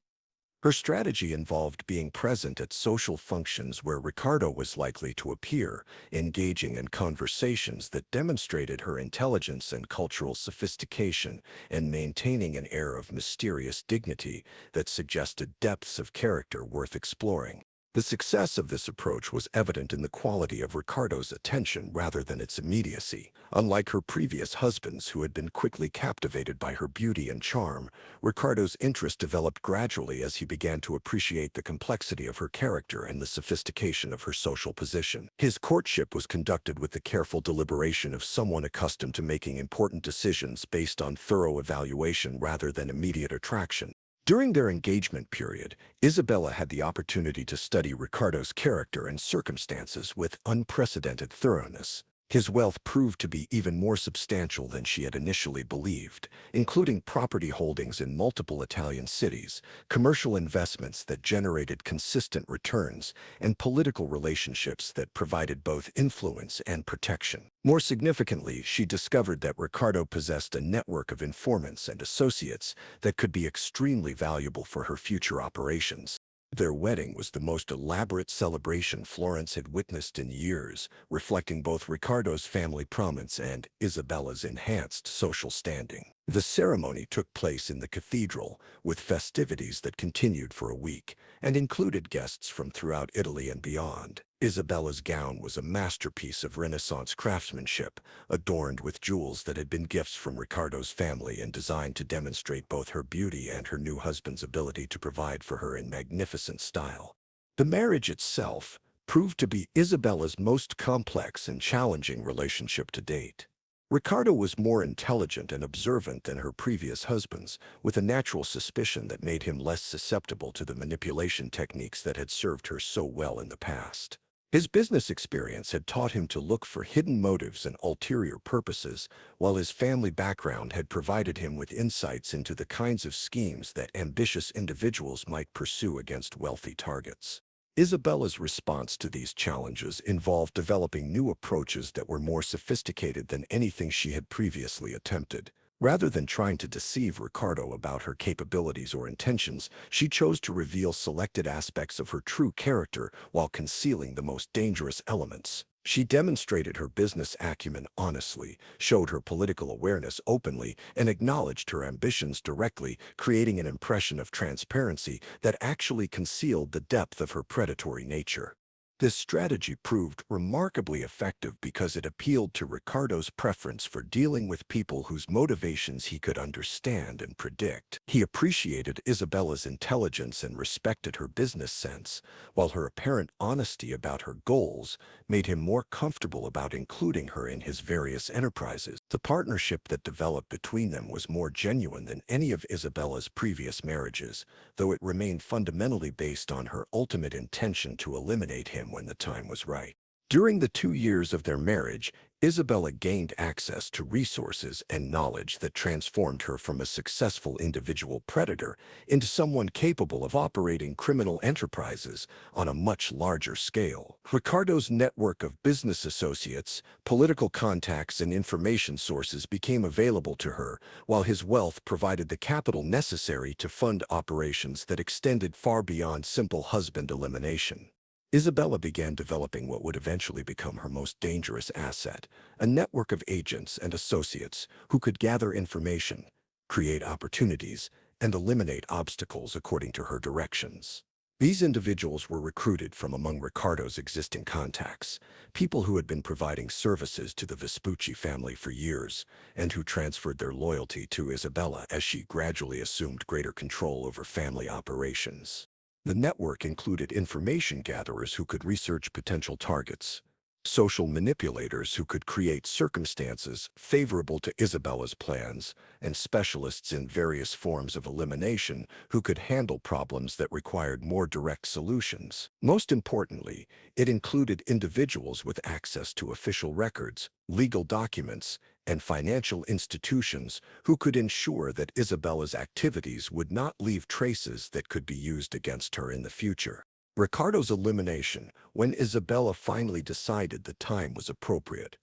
Her strategy involved being present at social functions where Riccardo was likely to appear, engaging in conversations that demonstrated her intelligence and cultural sophistication, and maintaining an air of mysterious dignity that suggested depths of character worth exploring. The success of this approach was evident in the quality of Riccardo's attention rather than its immediacy. Unlike her previous husbands who had been quickly captivated by her beauty and charm, Riccardo's interest developed gradually as he began to appreciate the complexity of her character and the sophistication of her social position. His courtship was conducted with the careful deliberation of someone accustomed to making important decisions based on thorough evaluation rather than immediate attraction. During their engagement period, Isabella had the opportunity to study Riccardo's character and circumstances with unprecedented thoroughness. His wealth proved to be even more substantial than she had initially believed, including property holdings in multiple Italian cities, commercial investments that generated consistent returns, and political relationships that provided both influence and protection. More significantly, she discovered that Riccardo possessed a network of informants and associates that could be extremely valuable for her future operations. Their wedding was the most elaborate celebration Florence had witnessed in years, reflecting both Riccardo's family prominence and Isabella's enhanced social standing. The ceremony took place in the cathedral, with festivities that continued for a week, and included guests from throughout Italy and beyond. Isabella's gown was a masterpiece of Renaissance craftsmanship, adorned with jewels that had been gifts from Riccardo's family and designed to demonstrate both her beauty and her new husband's ability to provide for her in magnificent style. The marriage itself proved to be Isabella's most complex and challenging relationship to date. Riccardo was more intelligent and observant than her previous husbands, with a natural suspicion that made him less susceptible to the manipulation techniques that had served her so well in the past. His business experience had taught him to look for hidden motives and ulterior purposes, while his family background had provided him with insights into the kinds of schemes that ambitious individuals might pursue against wealthy targets. Isabella's response to these challenges involved developing new approaches that were more sophisticated than anything she had previously attempted. Rather than trying to deceive Ricardo about her capabilities or intentions, she chose to reveal selected aspects of her true character while concealing the most dangerous elements. She demonstrated her business acumen honestly, showed her political awareness openly, and acknowledged her ambitions directly, creating an impression of transparency that actually concealed the depth of her predatory nature. This strategy proved remarkably effective because it appealed to Ricardo's preference for dealing with people whose motivations he could understand and predict. He appreciated Isabella's intelligence and respected her business sense, while her apparent honesty about her goals made him more comfortable about including her in his various enterprises. The partnership that developed between them was more genuine than any of Isabella's previous marriages, though it remained fundamentally based on her ultimate intention to eliminate him when the time was right. During the 2 years of their marriage, Isabella gained access to resources and knowledge that transformed her from a successful individual predator into someone capable of operating criminal enterprises on a much larger scale. Ricardo's network of business associates, political contacts, and information sources became available to her, while his wealth provided the capital necessary to fund operations that extended far beyond simple husband elimination. Isabella began developing what would eventually become her most dangerous asset, a network of agents and associates who could gather information, create opportunities, and eliminate obstacles according to her directions. These individuals were recruited from among Ricardo's existing contacts, people who had been providing services to the Vespucci family for years, and who transferred their loyalty to Isabella as she gradually assumed greater control over family operations. The network included information gatherers who could research potential targets, social manipulators who could create circumstances favorable to Isabella's plans, and specialists in various forms of elimination who could handle problems that required more direct solutions. Most importantly, it included individuals with access to official records, legal documents, and financial institutions who could ensure that Isabella's activities would not leave traces that could be used against her in the future. Ricardo's elimination, when Isabella finally decided the time was appropriate,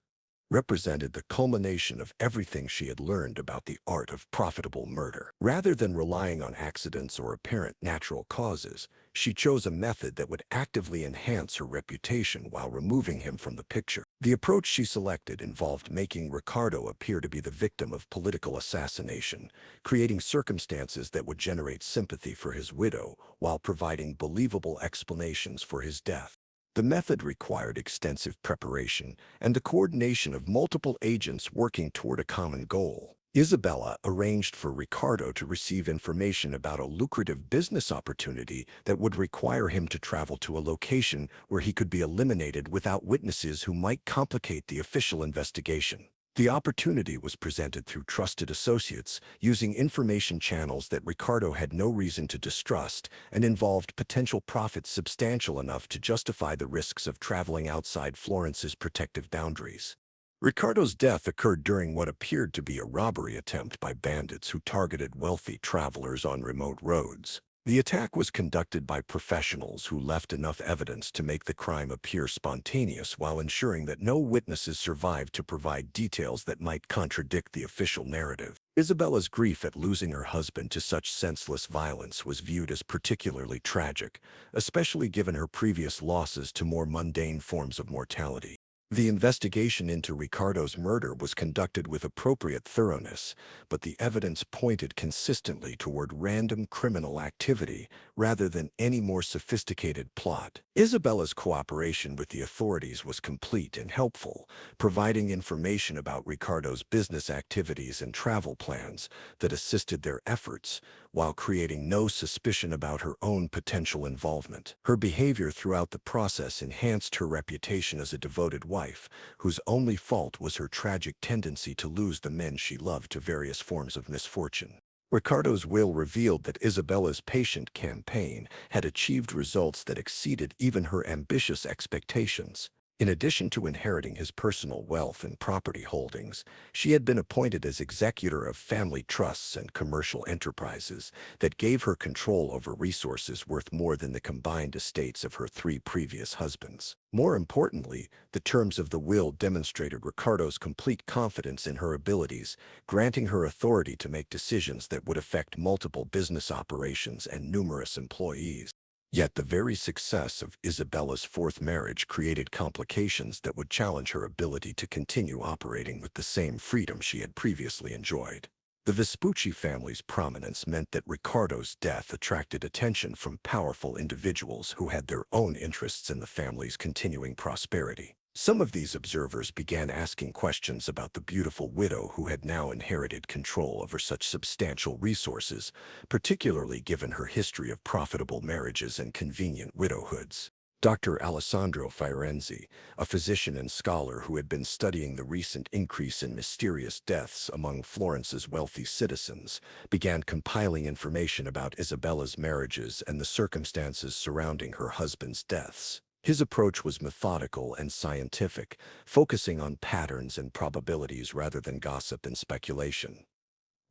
represented the culmination of everything she had learned about the art of profitable murder. Rather than relying on accidents or apparent natural causes, she chose a method that would actively enhance her reputation while removing him from the picture. The approach she selected involved making Ricardo appear to be the victim of political assassination, creating circumstances that would generate sympathy for his widow while providing believable explanations for his death. The method required extensive preparation and the coordination of multiple agents working toward a common goal. Isabella arranged for Ricardo to receive information about a lucrative business opportunity that would require him to travel to a location where he could be eliminated without witnesses who might complicate the official investigation. The opportunity was presented through trusted associates, using information channels that Ricardo had no reason to distrust, and involved potential profits substantial enough to justify the risks of traveling outside Florence's protective boundaries. Ricardo's death occurred during what appeared to be a robbery attempt by bandits who targeted wealthy travelers on remote roads. The attack was conducted by professionals who left enough evidence to make the crime appear spontaneous while ensuring that no witnesses survived to provide details that might contradict the official narrative. Isabella's grief at losing her husband to such senseless violence was viewed as particularly tragic, especially given her previous losses to more mundane forms of mortality. The investigation into Ricardo's murder was conducted with appropriate thoroughness, but the evidence pointed consistently toward random criminal activity rather than any more sophisticated plot. Isabella's cooperation with the authorities was complete and helpful, providing information about Ricardo's business activities and travel plans that assisted their efforts, while creating no suspicion about her own potential involvement. Her behavior throughout the process enhanced her reputation as a devoted wife, whose only fault was her tragic tendency to lose the men she loved to various forms of misfortune. Ricardo's will revealed that Isabella's patient campaign had achieved results that exceeded even her ambitious expectations. In addition to inheriting his personal wealth and property holdings, she had been appointed as executor of family trusts and commercial enterprises that gave her control over resources worth more than the combined estates of her three previous husbands. More importantly, the terms of the will demonstrated Ricardo's complete confidence in her abilities, granting her authority to make decisions that would affect multiple business operations and numerous employees. Yet the very success of Isabella's fourth marriage created complications that would challenge her ability to continue operating with the same freedom she had previously enjoyed. The Vespucci family's prominence meant that Ricardo's death attracted attention from powerful individuals who had their own interests in the family's continuing prosperity. Some of these observers began asking questions about the beautiful widow who had now inherited control over such substantial resources, particularly given her history of profitable marriages and convenient widowhoods. Dr. Alessandro Fiorenzi, a physician and scholar who had been studying the recent increase in mysterious deaths among Florence's wealthy citizens, began compiling information about Isabella's marriages and the circumstances surrounding her husband's deaths. His approach was methodical and scientific, focusing on patterns and probabilities rather than gossip and speculation.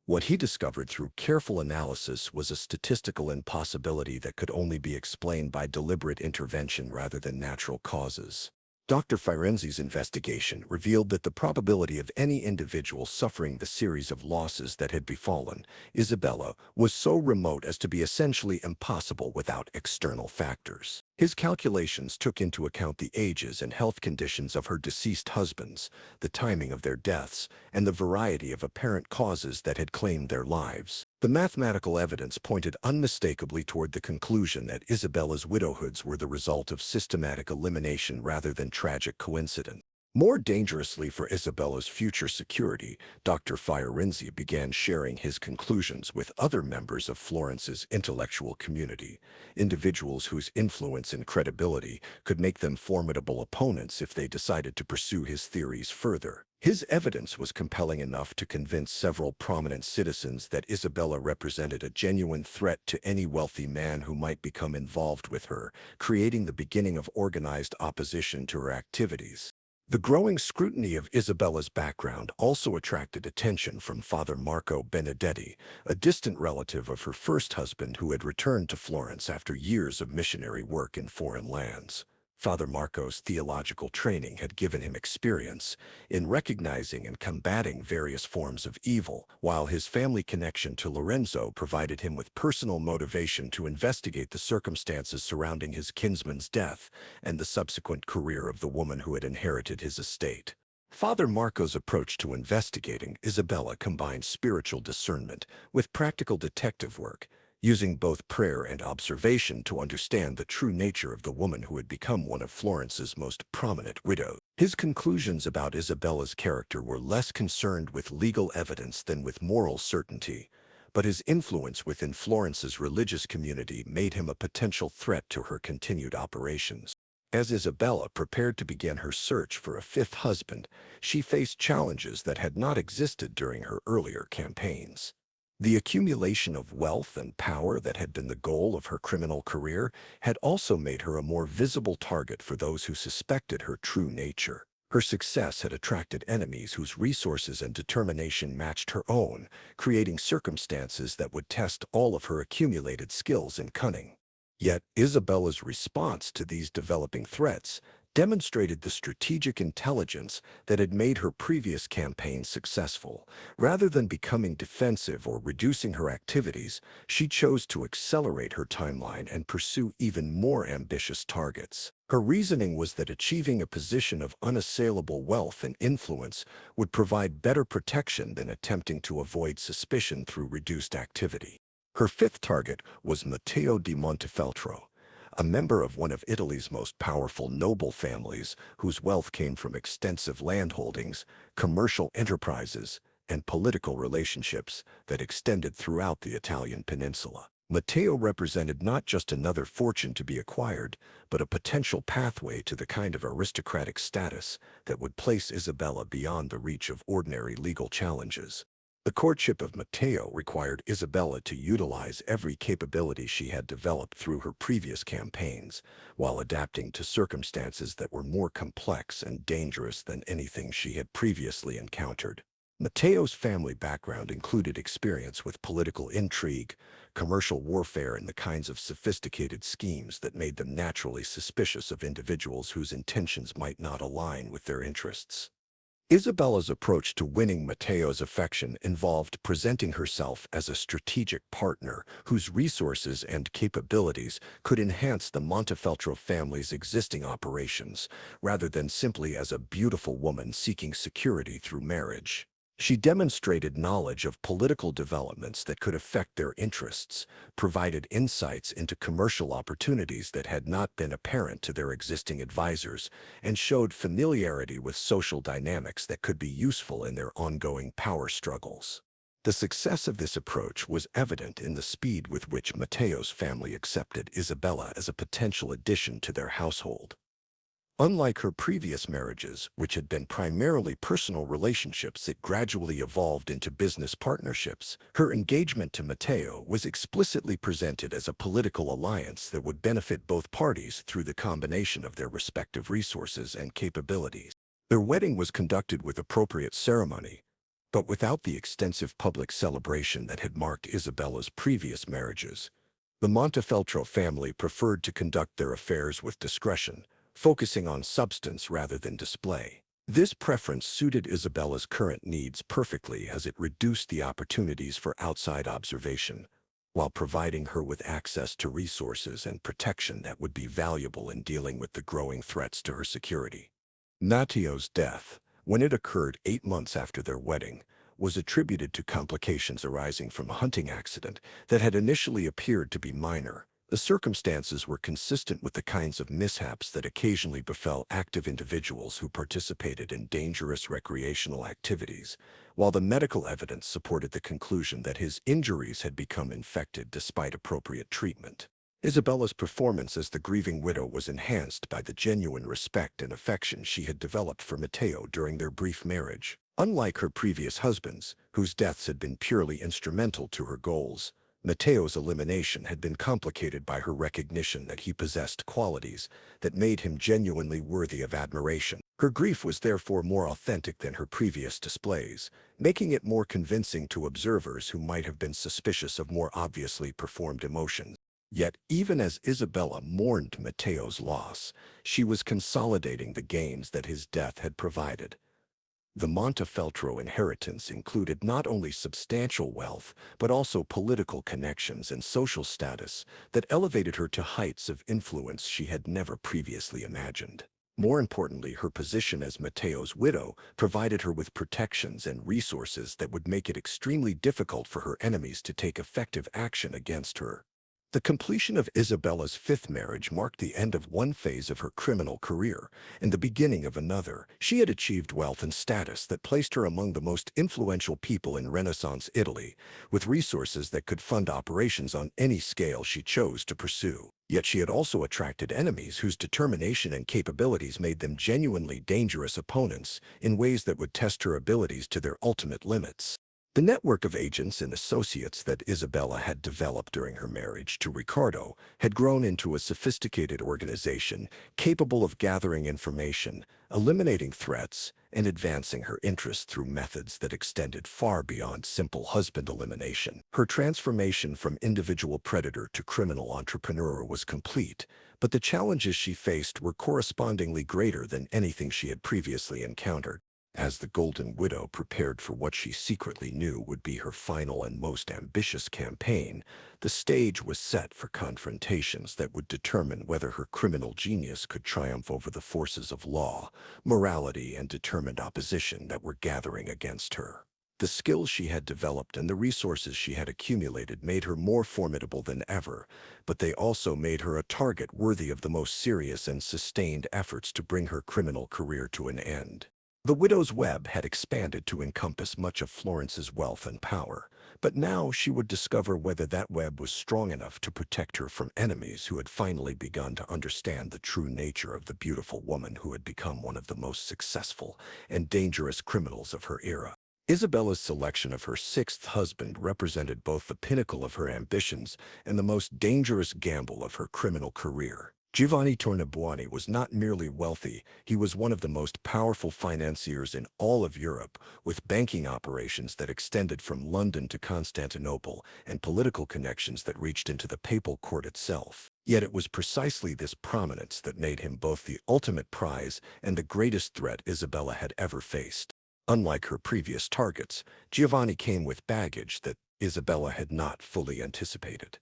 What he discovered through careful analysis was a statistical impossibility that could only be explained by deliberate intervention rather than natural causes. Dr. Fiorenzi's investigation revealed that the probability of any individual suffering the series of losses that had befallen Isabella was so remote as to be essentially impossible without external factors. His calculations took into account the ages and health conditions of her deceased husbands, the timing of their deaths, and the variety of apparent causes that had claimed their lives. The mathematical evidence pointed unmistakably toward the conclusion that Isabella's widowhoods were the result of systematic elimination rather than tragic coincidence. More dangerously for Isabella's future security, Dr. Fiorenzi began sharing his conclusions with other members of Florence's intellectual community, individuals whose influence and credibility could make them formidable opponents if they decided to pursue his theories further. His evidence was compelling enough to convince several prominent citizens that Isabella represented a genuine threat to any wealthy man who might become involved with her, creating the beginning of organized opposition to her activities. The growing scrutiny of Isabella's background also attracted attention from Father Marco Benedetti, a distant relative of her first husband who had returned to Florence after years of missionary work in foreign lands. Father Marco's theological training had given him experience in recognizing and combating various forms of evil, while his family connection to Lorenzo provided him with personal motivation to investigate the circumstances surrounding his kinsman's death and the subsequent career of the woman who had inherited his estate. Father Marco's approach to investigating Isabella combined spiritual discernment with practical detective work, using both prayer and observation to understand the true nature of the woman who had become one of Florence's most prominent widows. His conclusions about Isabella's character were less concerned with legal evidence than with moral certainty, but his influence within Florence's religious community made him a potential threat to her continued operations. As Isabella prepared to begin her search for a fifth husband, she faced challenges that had not existed during her earlier campaigns. The accumulation of wealth and power that had been the goal of her criminal career had also made her a more visible target for those who suspected her true nature. Her success had attracted enemies whose resources and determination matched her own, creating circumstances that would test all of her accumulated skills and cunning. Yet Isabella's response to these developing threats demonstrated the strategic intelligence that had made her previous campaigns successful. Rather than becoming defensive or reducing her activities, she chose to accelerate her timeline and pursue even more ambitious targets. Her reasoning was that achieving a position of unassailable wealth and influence would provide better protection than attempting to avoid suspicion through reduced activity. Her fifth target was Matteo di Montefeltro, a member of one of Italy's most powerful noble families whose wealth came from extensive landholdings, commercial enterprises, and political relationships that extended throughout the Italian peninsula. Matteo represented not just another fortune to be acquired, but a potential pathway to the kind of aristocratic status that would place Isabella beyond the reach of ordinary legal challenges. The courtship of Matteo required Isabella to utilize every capability she had developed through her previous campaigns, while adapting to circumstances that were more complex and dangerous than anything she had previously encountered. Matteo's family background included experience with political intrigue, commercial warfare, and the kinds of sophisticated schemes that made them naturally suspicious of individuals whose intentions might not align with their interests. Isabella's approach to winning Matteo's affection involved presenting herself as a strategic partner whose resources and capabilities could enhance the Montefeltro family's existing operations, rather than simply as a beautiful woman seeking security through marriage. She demonstrated knowledge of political developments that could affect their interests, provided insights into commercial opportunities that had not been apparent to their existing advisors, and showed familiarity with social dynamics that could be useful in their ongoing power struggles. The success of this approach was evident in the speed with which Matteo's family accepted Isabella as a potential addition to their household. Unlike her previous marriages, which had been primarily personal relationships that gradually evolved into business partnerships, her engagement to Matteo was explicitly presented as a political alliance that would benefit both parties through the combination of their respective resources and capabilities. Their wedding was conducted with appropriate ceremony, but without the extensive public celebration that had marked Isabella's previous marriages. The Montefeltro family preferred to conduct their affairs with discretion, focusing on substance rather than display. This preference suited Isabella's current needs perfectly, as it reduced the opportunities for outside observation, while providing her with access to resources and protection that would be valuable in dealing with the growing threats to her security. Matteo's death, when it occurred 8 months after their wedding, was attributed to complications arising from a hunting accident that had initially appeared to be minor. The circumstances were consistent with the kinds of mishaps that occasionally befell active individuals who participated in dangerous recreational activities, while the medical evidence supported the conclusion that his injuries had become infected despite appropriate treatment. Isabella's performance as the grieving widow was enhanced by the genuine respect and affection she had developed for Matteo during their brief marriage. Unlike her previous husbands, whose deaths had been purely instrumental to her goals, Matteo's elimination had been complicated by her recognition that he possessed qualities that made him genuinely worthy of admiration. Her grief was therefore more authentic than her previous displays, making it more convincing to observers who might have been suspicious of more obviously performed emotions. Yet, even as Isabella mourned Matteo's loss, she was consolidating the gains that his death had provided. The Montefeltro inheritance included not only substantial wealth, but also political connections and social status that elevated her to heights of influence she had never previously imagined. More importantly, her position as Matteo's widow provided her with protections and resources that would make it extremely difficult for her enemies to take effective action against her. The completion of Isabella's fifth marriage marked the end of one phase of her criminal career and the beginning of another. She had achieved wealth and status that placed her among the most influential people in Renaissance Italy, with resources that could fund operations on any scale she chose to pursue. Yet she had also attracted enemies whose determination and capabilities made them genuinely dangerous opponents in ways that would test her abilities to their ultimate limits. The network of agents and associates that Isabella had developed during her marriage to Riccardo had grown into a sophisticated organization capable of gathering information, eliminating threats, and advancing her interests through methods that extended far beyond simple husband elimination. Her transformation from individual predator to criminal entrepreneur was complete, but the challenges she faced were correspondingly greater than anything she had previously encountered. As the Golden Widow prepared for what she secretly knew would be her final and most ambitious campaign, the stage was set for confrontations that would determine whether her criminal genius could triumph over the forces of law, morality, and determined opposition that were gathering against her. The skills she had developed and the resources she had accumulated made her more formidable than ever, but they also made her a target worthy of the most serious and sustained efforts to bring her criminal career to an end. The widow's web had expanded to encompass much of Florence's wealth and power, but now she would discover whether that web was strong enough to protect her from enemies who had finally begun to understand the true nature of the beautiful woman who had become one of the most successful and dangerous criminals of her era. Isabella's selection of her sixth husband represented both the pinnacle of her ambitions and the most dangerous gamble of her criminal career. Giovanni Tornabuoni was not merely wealthy, he was one of the most powerful financiers in all of Europe, with banking operations that extended from London to Constantinople and political connections that reached into the papal court itself. Yet it was precisely this prominence that made him both the ultimate prize and the greatest threat Isabella had ever faced. Unlike her previous targets, Giovanni came with baggage that Isabella had not fully anticipated.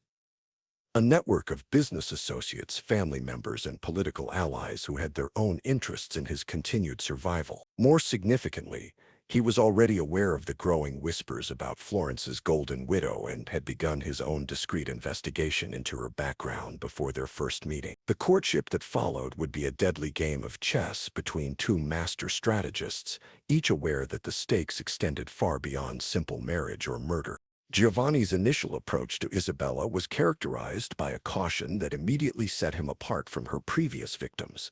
A network of business associates, family members, and political allies who had their own interests in his continued survival. More significantly, he was already aware of the growing whispers about Florence's golden widow and had begun his own discreet investigation into her background before their first meeting. The courtship that followed would be a deadly game of chess between two master strategists, each aware that the stakes extended far beyond simple marriage or murder. Giovanni's initial approach to Isabella was characterized by a caution that immediately set him apart from her previous victims.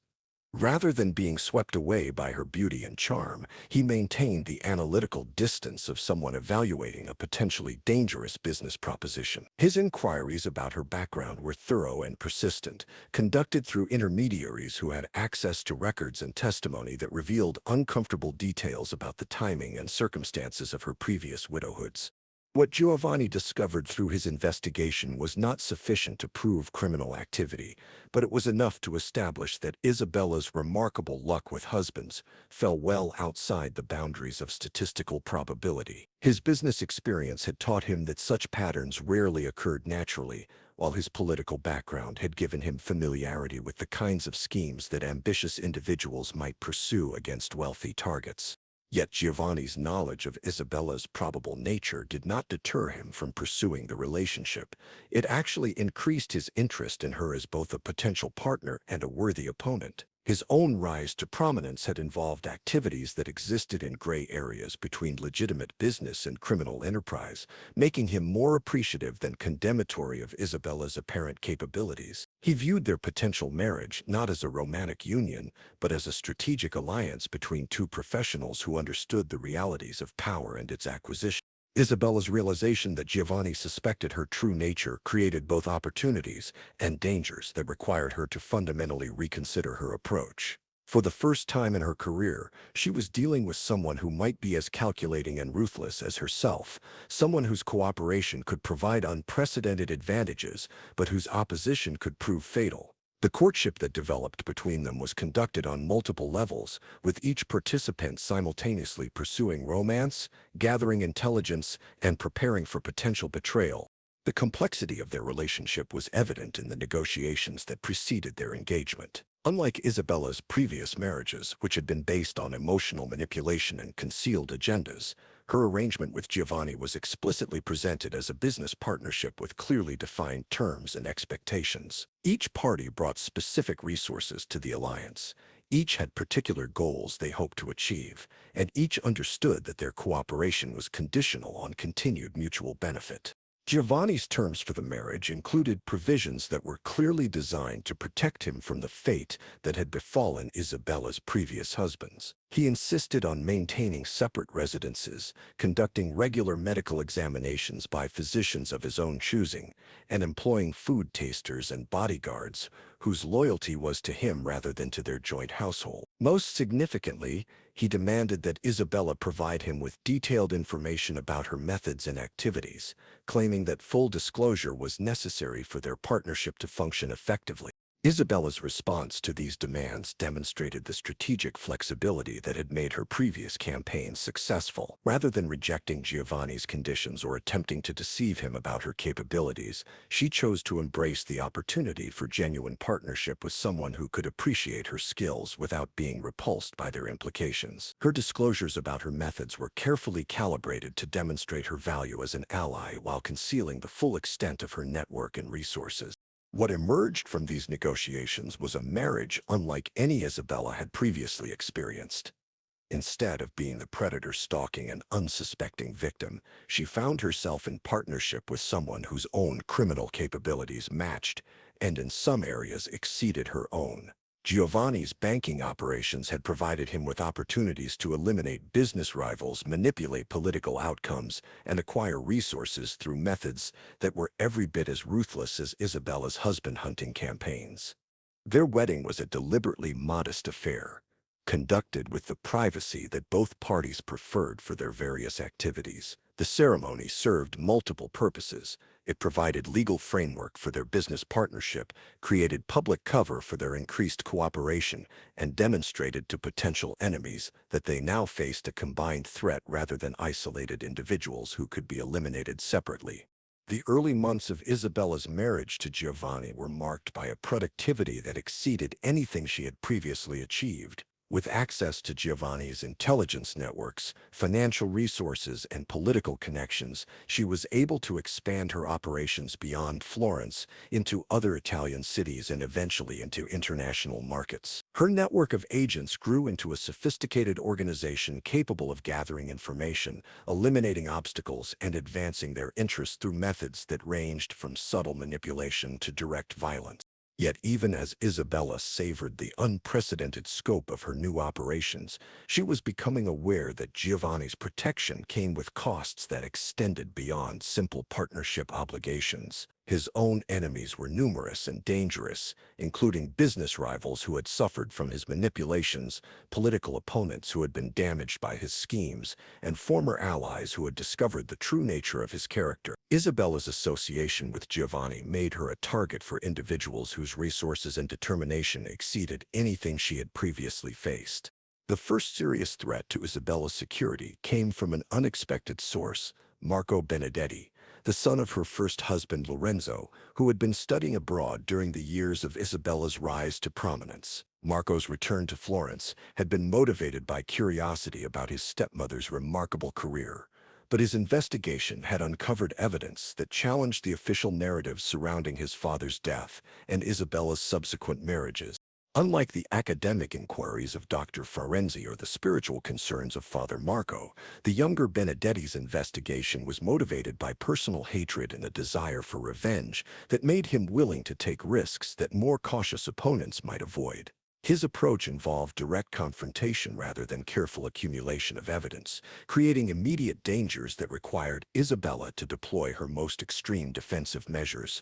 Rather than being swept away by her beauty and charm, he maintained the analytical distance of someone evaluating a potentially dangerous business proposition. His inquiries about her background were thorough and persistent, conducted through intermediaries who had access to records and testimony that revealed uncomfortable details about the timing and circumstances of her previous widowhoods. What Giovanni discovered through his investigation was not sufficient to prove criminal activity, but it was enough to establish that Isabella's remarkable luck with husbands fell well outside the boundaries of statistical probability. His business experience had taught him that such patterns rarely occurred naturally, while his political background had given him familiarity with the kinds of schemes that ambitious individuals might pursue against wealthy targets. Yet Giovanni's knowledge of Isabella's probable nature did not deter him from pursuing the relationship. It actually increased his interest in her as both a potential partner and a worthy opponent. His own rise to prominence had involved activities that existed in gray areas between legitimate business and criminal enterprise, making him more appreciative than condemnatory of Isabella's apparent capabilities. He viewed their potential marriage not as a romantic union, but as a strategic alliance between two professionals who understood the realities of power and its acquisition. Isabella's realization that Giovanni suspected her true nature created both opportunities and dangers that required her to fundamentally reconsider her approach. For the first time in her career, she was dealing with someone who might be as calculating and ruthless as herself, someone whose cooperation could provide unprecedented advantages, but whose opposition could prove fatal. The courtship that developed between them was conducted on multiple levels, with each participant simultaneously pursuing romance, gathering intelligence, and preparing for potential betrayal. The complexity of their relationship was evident in the negotiations that preceded their engagement. Unlike Isabella's previous marriages, which had been based on emotional manipulation and concealed agendas, her arrangement with Giovanni was explicitly presented as a business partnership with clearly defined terms and expectations. Each party brought specific resources to the alliance. Each had particular goals they hoped to achieve, and each understood that their cooperation was conditional on continued mutual benefit. Giovanni's terms for the marriage included provisions that were clearly designed to protect him from the fate that had befallen Isabella's previous husbands. He insisted on maintaining separate residences, conducting regular medical examinations by physicians of his own choosing, and employing food tasters and bodyguards whose loyalty was to him rather than to their joint household. Most significantly, he demanded that Isabella provide him with detailed information about her methods and activities, claiming that full disclosure was necessary for their partnership to function effectively. Isabella's response to these demands demonstrated the strategic flexibility that had made her previous campaigns successful. Rather than rejecting Giovanni's conditions or attempting to deceive him about her capabilities, she chose to embrace the opportunity for genuine partnership with someone who could appreciate her skills without being repulsed by their implications. Her disclosures about her methods were carefully calibrated to demonstrate her value as an ally while concealing the full extent of her network and resources. What emerged from these negotiations was a marriage unlike any Isabella had previously experienced. Instead of being the predator stalking an unsuspecting victim, she found herself in partnership with someone whose own criminal capabilities matched, and in some areas exceeded her own. Giovanni's banking operations had provided him with opportunities to eliminate business rivals, manipulate political outcomes, and acquire resources through methods that were every bit as ruthless as Isabella's husband-hunting campaigns. Their wedding was a deliberately modest affair, conducted with the privacy that both parties preferred for their various activities. The ceremony served multiple purposes. It provided legal framework for their business partnership, created public cover for their increased cooperation, and demonstrated to potential enemies that they now faced a combined threat rather than isolated individuals who could be eliminated separately. The early months of Isabella's marriage to Giovanni were marked by a productivity that exceeded anything she had previously achieved. With access to Giovanni's intelligence networks, financial resources, and political connections, she was able to expand her operations beyond Florence into other Italian cities and eventually into international markets. Her network of agents grew into a sophisticated organization capable of gathering information, eliminating obstacles, and advancing their interests through methods that ranged from subtle manipulation to direct violence. Yet even as Isabella savored the unprecedented scope of her new operations, she was becoming aware that Giovanni's protection came with costs that extended beyond simple partnership obligations. His own enemies were numerous and dangerous, including business rivals who had suffered from his manipulations, political opponents who had been damaged by his schemes, and former allies who had discovered the true nature of his character. Isabella's association with Giovanni made her a target for individuals whose resources and determination exceeded anything she had previously faced. The first serious threat to Isabella's security came from an unexpected source, Marco Benedetti, the son of her first husband Lorenzo, who had been studying abroad during the years of Isabella's rise to prominence. Marco's return to Florence had been motivated by curiosity about his stepmother's remarkable career, but his investigation had uncovered evidence that challenged the official narratives surrounding his father's death and Isabella's subsequent marriages. Unlike the academic inquiries of Dr. Florence or the spiritual concerns of Father Marco, the younger Benedetti's investigation was motivated by personal hatred and a desire for revenge that made him willing to take risks that more cautious opponents might avoid. His approach involved direct confrontation rather than careful accumulation of evidence, creating immediate dangers that required Isabella to deploy her most extreme defensive measures.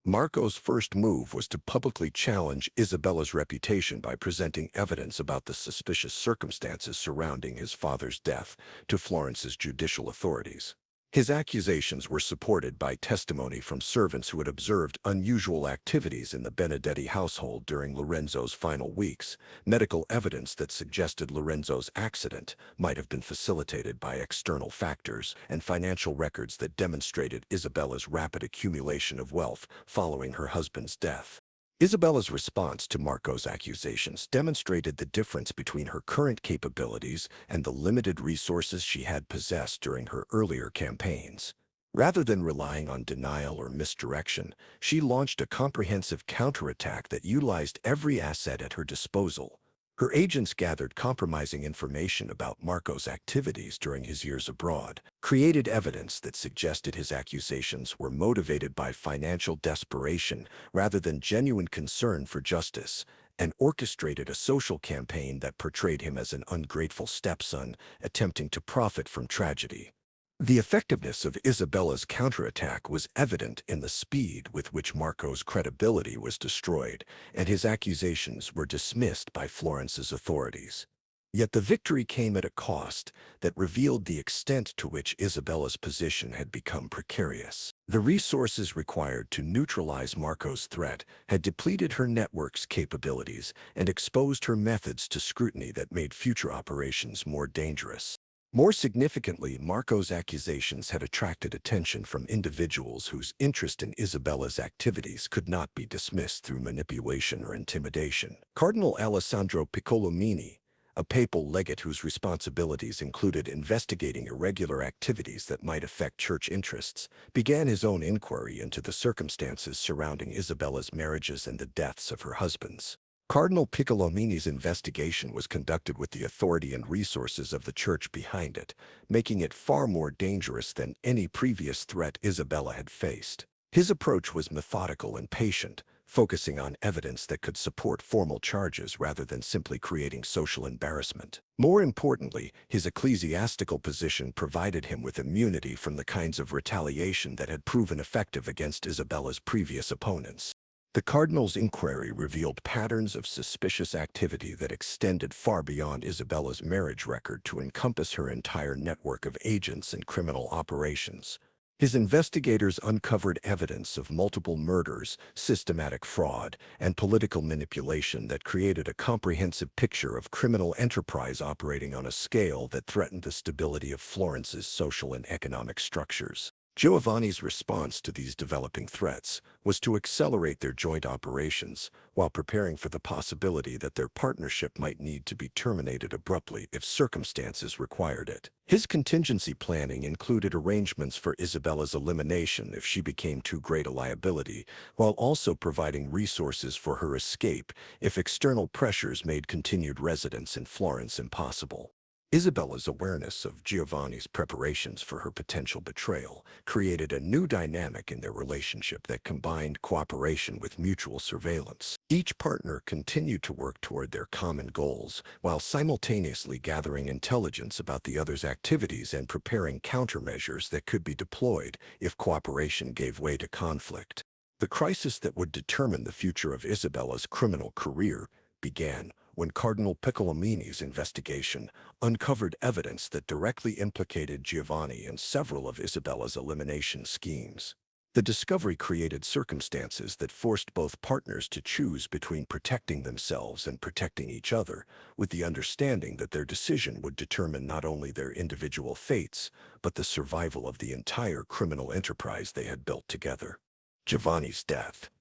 Marco's first move was to publicly challenge Isabella's reputation by presenting evidence about the suspicious circumstances surrounding his father's death to Florence's judicial authorities. His accusations were supported by testimony from servants who had observed unusual activities in the Benedetti household during Lorenzo's final weeks, medical evidence that suggested Lorenzo's accident might have been facilitated by external factors, and financial records that demonstrated Isabella's rapid accumulation of wealth following her husband's death. Isabella's response to Marco's accusations demonstrated the difference between her current capabilities and the limited resources she had possessed during her earlier campaigns. Rather than relying on denial or misdirection, she launched a comprehensive counterattack that utilized every asset at her disposal. Her agents gathered compromising information about Marco's activities during his years abroad, created evidence that suggested his accusations were motivated by financial desperation rather than genuine concern for justice, and orchestrated a social campaign that portrayed him as an ungrateful stepson attempting to profit from tragedy. The effectiveness of Isabella's counterattack was evident in the speed with which Marco's credibility was destroyed, and his accusations were dismissed by Florence's authorities. Yet the victory came at a cost that revealed the extent to which Isabella's position had become precarious. The resources required to neutralize Marco's threat had depleted her network's capabilities and exposed her methods to scrutiny that made future operations more dangerous. More significantly, Marco's accusations had attracted attention from individuals whose interest in Isabella's activities could not be dismissed through manipulation or intimidation. Cardinal Alessandro Piccolomini, a papal legate whose responsibilities included investigating irregular activities that might affect church interests, began his own inquiry into the circumstances surrounding Isabella's marriages and the deaths of her husbands. Cardinal Piccolomini's investigation was conducted with the authority and resources of the Church behind it, making it far more dangerous than any previous threat Isabella had faced. His approach was methodical and patient, focusing on evidence that could support formal charges rather than simply creating social embarrassment. More importantly, his ecclesiastical position provided him with immunity from the kinds of retaliation that had proven effective against Isabella's previous opponents. The cardinal's inquiry revealed patterns of suspicious activity that extended far beyond Isabella's marriage record to encompass her entire network of agents and criminal operations. His investigators uncovered evidence of multiple murders, systematic fraud, and political manipulation that created a comprehensive picture of criminal enterprise operating on a scale that threatened the stability of Florence's social and economic structures. Giovanni's response to these developing threats was to accelerate their joint operations while preparing for the possibility that their partnership might need to be terminated abruptly if circumstances required it. His contingency planning included arrangements for Isabella's elimination if she became too great a liability, while also providing resources for her escape if external pressures made continued residence in Florence impossible. Isabella's awareness of Giovanni's preparations for her potential betrayal created a new dynamic in their relationship that combined cooperation with mutual surveillance. Each partner continued to work toward their common goals while simultaneously gathering intelligence about the other's activities and preparing countermeasures that could be deployed if cooperation gave way to conflict. The crisis that would determine the future of Isabella's criminal career began when Cardinal Piccolomini's investigation uncovered evidence that directly implicated Giovanni in several of Isabella's elimination schemes. The discovery created circumstances that forced both partners to choose between protecting themselves and protecting each other, with the understanding that their decision would determine not only their individual fates, but the survival of the entire criminal enterprise they had built together. Giovanni's death,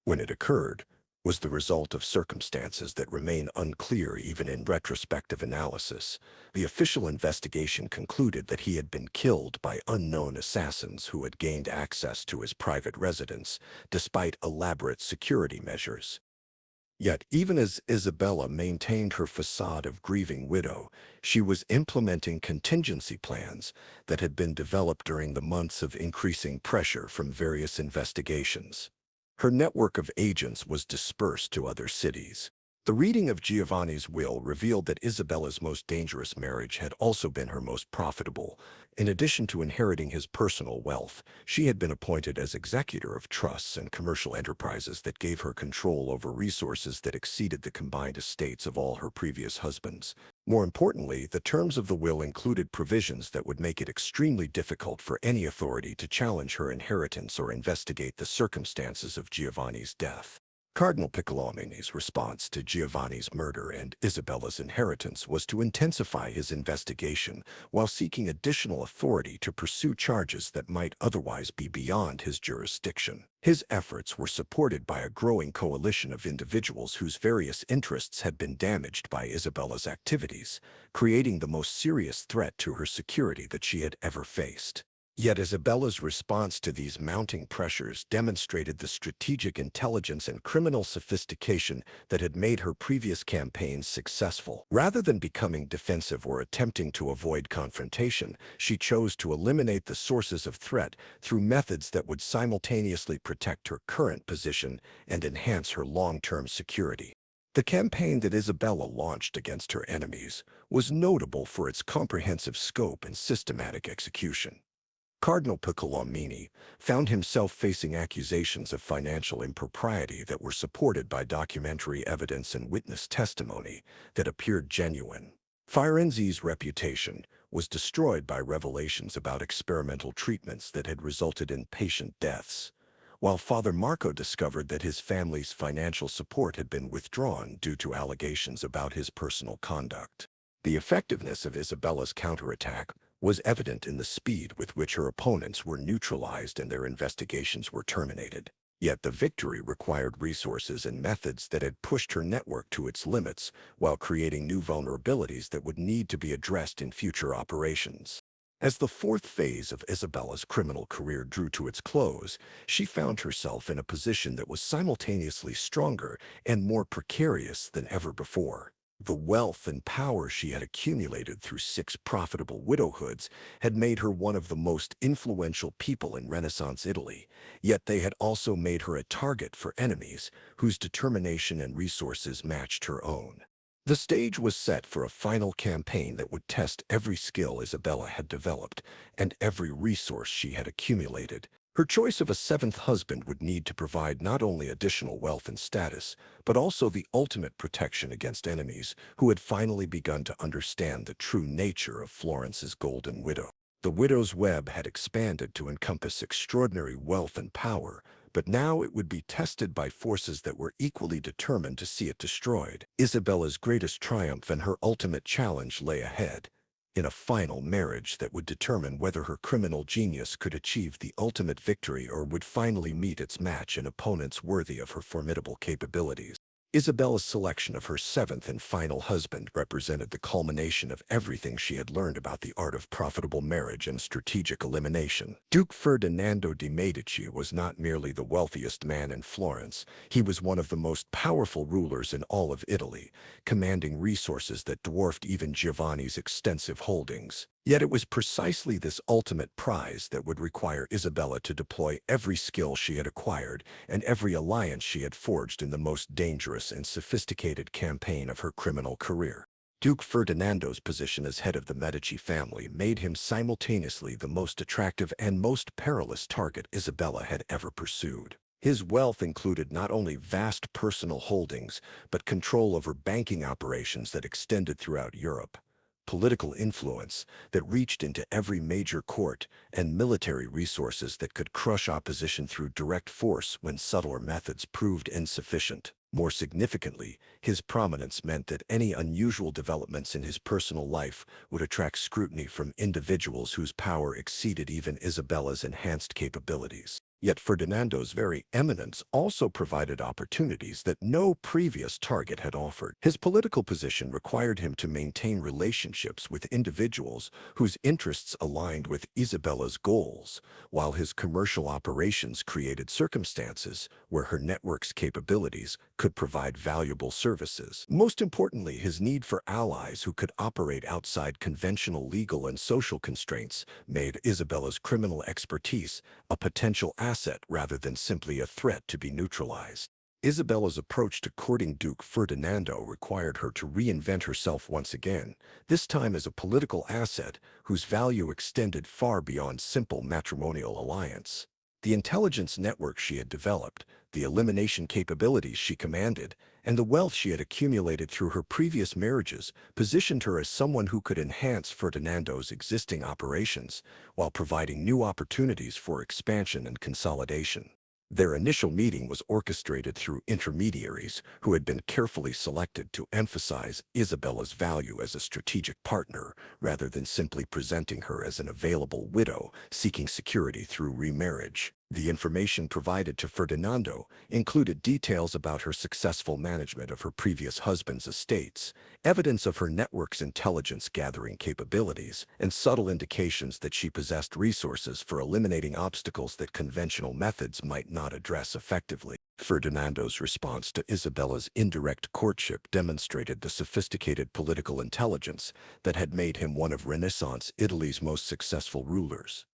when it occurred, was the result of circumstances that remain unclear even in retrospective analysis. The official investigation concluded that he had been killed by unknown assassins who had gained access to his private residence, despite elaborate security measures. Yet, even as Isabella maintained her facade of grieving widow, she was implementing contingency plans that had been developed during the months of increasing pressure from various investigations. Her network of agents was dispersed to other cities. The reading of Giovanni's will revealed that Isabella's most dangerous marriage had also been her most profitable. In addition to inheriting his personal wealth, she had been appointed as executor of trusts and commercial enterprises that gave her control over resources that exceeded the combined estates of all her previous husbands. More importantly, the terms of the will included provisions that would make it extremely difficult for any authority to challenge her inheritance or investigate the circumstances of Giovanni's death. Cardinal Piccolomini's response to Giovanni's murder and Isabella's inheritance was to intensify his investigation while seeking additional authority to pursue charges that might otherwise be beyond his jurisdiction. His efforts were supported by a growing coalition of individuals whose various interests had been damaged by Isabella's activities, creating the most serious threat to her security that she had ever faced. Yet Isabella's response to these mounting pressures demonstrated the strategic intelligence and criminal sophistication that had made her previous campaigns successful. Rather than becoming defensive or attempting to avoid confrontation, she chose to eliminate the sources of threat through methods that would simultaneously protect her current position and enhance her long-term security. The campaign that Isabella launched against her enemies was notable for its comprehensive scope and systematic execution. Cardinal Piccolomini found himself facing accusations of financial impropriety that were supported by documentary evidence and witness testimony that appeared genuine. Florence's reputation was destroyed by revelations about experimental treatments that had resulted in patient deaths, while Father Marco discovered that his family's financial support had been withdrawn due to allegations about his personal conduct. The effectiveness of Isabella's counterattack was evident in the speed with which her opponents were neutralized and their investigations were terminated. Yet the victory required resources and methods that had pushed her network to its limits while creating new vulnerabilities that would need to be addressed in future operations. As the fourth phase of Isabella's criminal career drew to its close, she found herself in a position that was simultaneously stronger and more precarious than ever before. The wealth and power she had accumulated through 6 profitable widowhoods had made her one of the most influential people in Renaissance Italy, yet they had also made her a target for enemies whose determination and resources matched her own. The stage was set for a final campaign that would test every skill Isabella had developed and every resource she had accumulated. Her choice of a 7th husband would need to provide not only additional wealth and status, but also the ultimate protection against enemies who had finally begun to understand the true nature of Florence's golden widow. The widow's web had expanded to encompass extraordinary wealth and power, but now it would be tested by forces that were equally determined to see it destroyed. Isabella's greatest triumph and her ultimate challenge lay ahead, in a final marriage that would determine whether her criminal genius could achieve the ultimate victory or would finally meet its match in opponents worthy of her formidable capabilities. Isabella's selection of her 7th and final husband represented the culmination of everything she had learned about the art of profitable marriage and strategic elimination. Duke Ferdinando de' Medici was not merely the wealthiest man in Florence, he was one of the most powerful rulers in all of Italy, commanding resources that dwarfed even Giovanni's extensive holdings. Yet it was precisely this ultimate prize that would require Isabella to deploy every skill she had acquired and every alliance she had forged in the most dangerous and sophisticated campaign of her criminal career. Duke Ferdinando's position as head of the Medici family made him simultaneously the most attractive and most perilous target Isabella had ever pursued. His wealth included not only vast personal holdings, but control over banking operations that extended throughout Europe, political influence that reached into every major court, and military resources that could crush opposition through direct force when subtler methods proved insufficient. More significantly, his prominence meant that any unusual developments in his personal life would attract scrutiny from individuals whose power exceeded even Isabella's enhanced capabilities. Yet Ferdinando's very eminence also provided opportunities that no previous target had offered. His political position required him to maintain relationships with individuals whose interests aligned with Isabella's goals, while his commercial operations created circumstances where her network's capabilities could provide valuable services. Most importantly, his need for allies who could operate outside conventional legal and social constraints made Isabella's criminal expertise a potential asset rather than simply a threat to be neutralized. Isabella's approach to courting Duke Ferdinando required her to reinvent herself once again, this time as a political asset whose value extended far beyond simple matrimonial alliance. The intelligence network she had developed, the elimination capabilities she commanded, and the wealth she had accumulated through her previous marriages positioned her as someone who could enhance Ferdinando's existing operations while providing new opportunities for expansion and consolidation. Their initial meeting was orchestrated through intermediaries who had been carefully selected to emphasize Isabella's value as a strategic partner rather than simply presenting her as an available widow seeking security through remarriage. The information provided to Ferdinando included details about her successful management of her previous husband's estates, evidence of her network's intelligence-gathering capabilities, and subtle indications that she possessed resources for eliminating obstacles that conventional methods might not address effectively. Ferdinando's response to Isabella's indirect courtship demonstrated the sophisticated political intelligence that had made him one of Renaissance Italy's most successful rulers.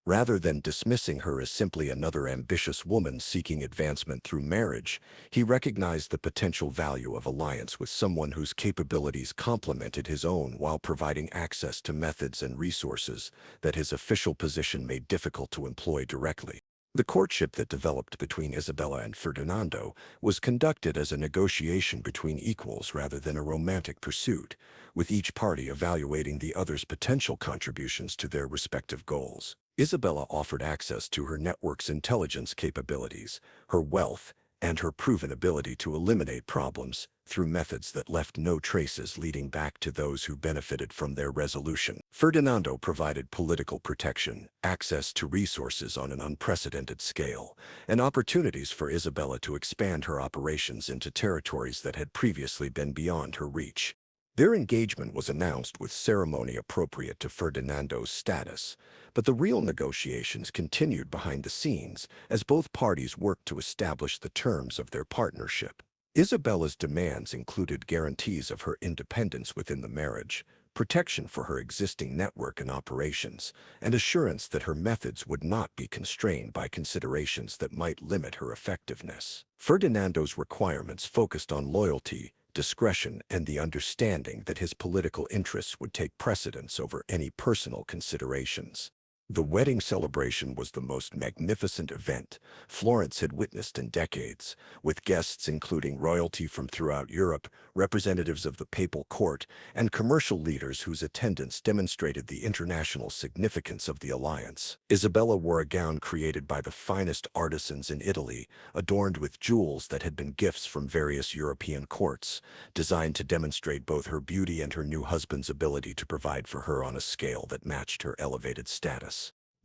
Rather than dismissing her as simply another ambitious woman seeking advancement through marriage, he recognized the potential value of alliance with someone whose capabilities complemented his own while providing access to methods and resources that his official position made difficult to employ directly. The courtship that developed between Isabella and Ferdinando was conducted as a negotiation between equals rather than a romantic pursuit, with each party evaluating the other's potential contributions to their respective goals. Isabella offered access to her network's intelligence capabilities, her wealth, and her proven ability to eliminate problems through methods that left no traces leading back to those who benefited from their resolution. Ferdinando provided political protection, access to resources on an unprecedented scale, and opportunities for Isabella to expand her operations into territories that had previously been beyond her reach. Their engagement was announced with ceremony appropriate to Ferdinando's status, but the real negotiations continued behind the scenes as both parties worked to establish the terms of their partnership. Isabella's demands included guarantees of her independence within the marriage, protection for her existing network and operations, and assurance that her methods would not be constrained by considerations that might limit her effectiveness. Ferdinando's requirements focused on loyalty, discretion, and the understanding that his political interests would take precedence over any personal considerations. The wedding celebration was the most magnificent event Florence had witnessed in decades, with guests including royalty from throughout Europe, representatives of the papal court, and commercial leaders whose attendance demonstrated the international significance of the alliance. Isabella wore a gown created by the finest artisans in Italy, adorned with jewels that had been gifts from various European courts, designed to demonstrate both her beauty and her new husband's ability to provide for her on a scale that matched her elevated status.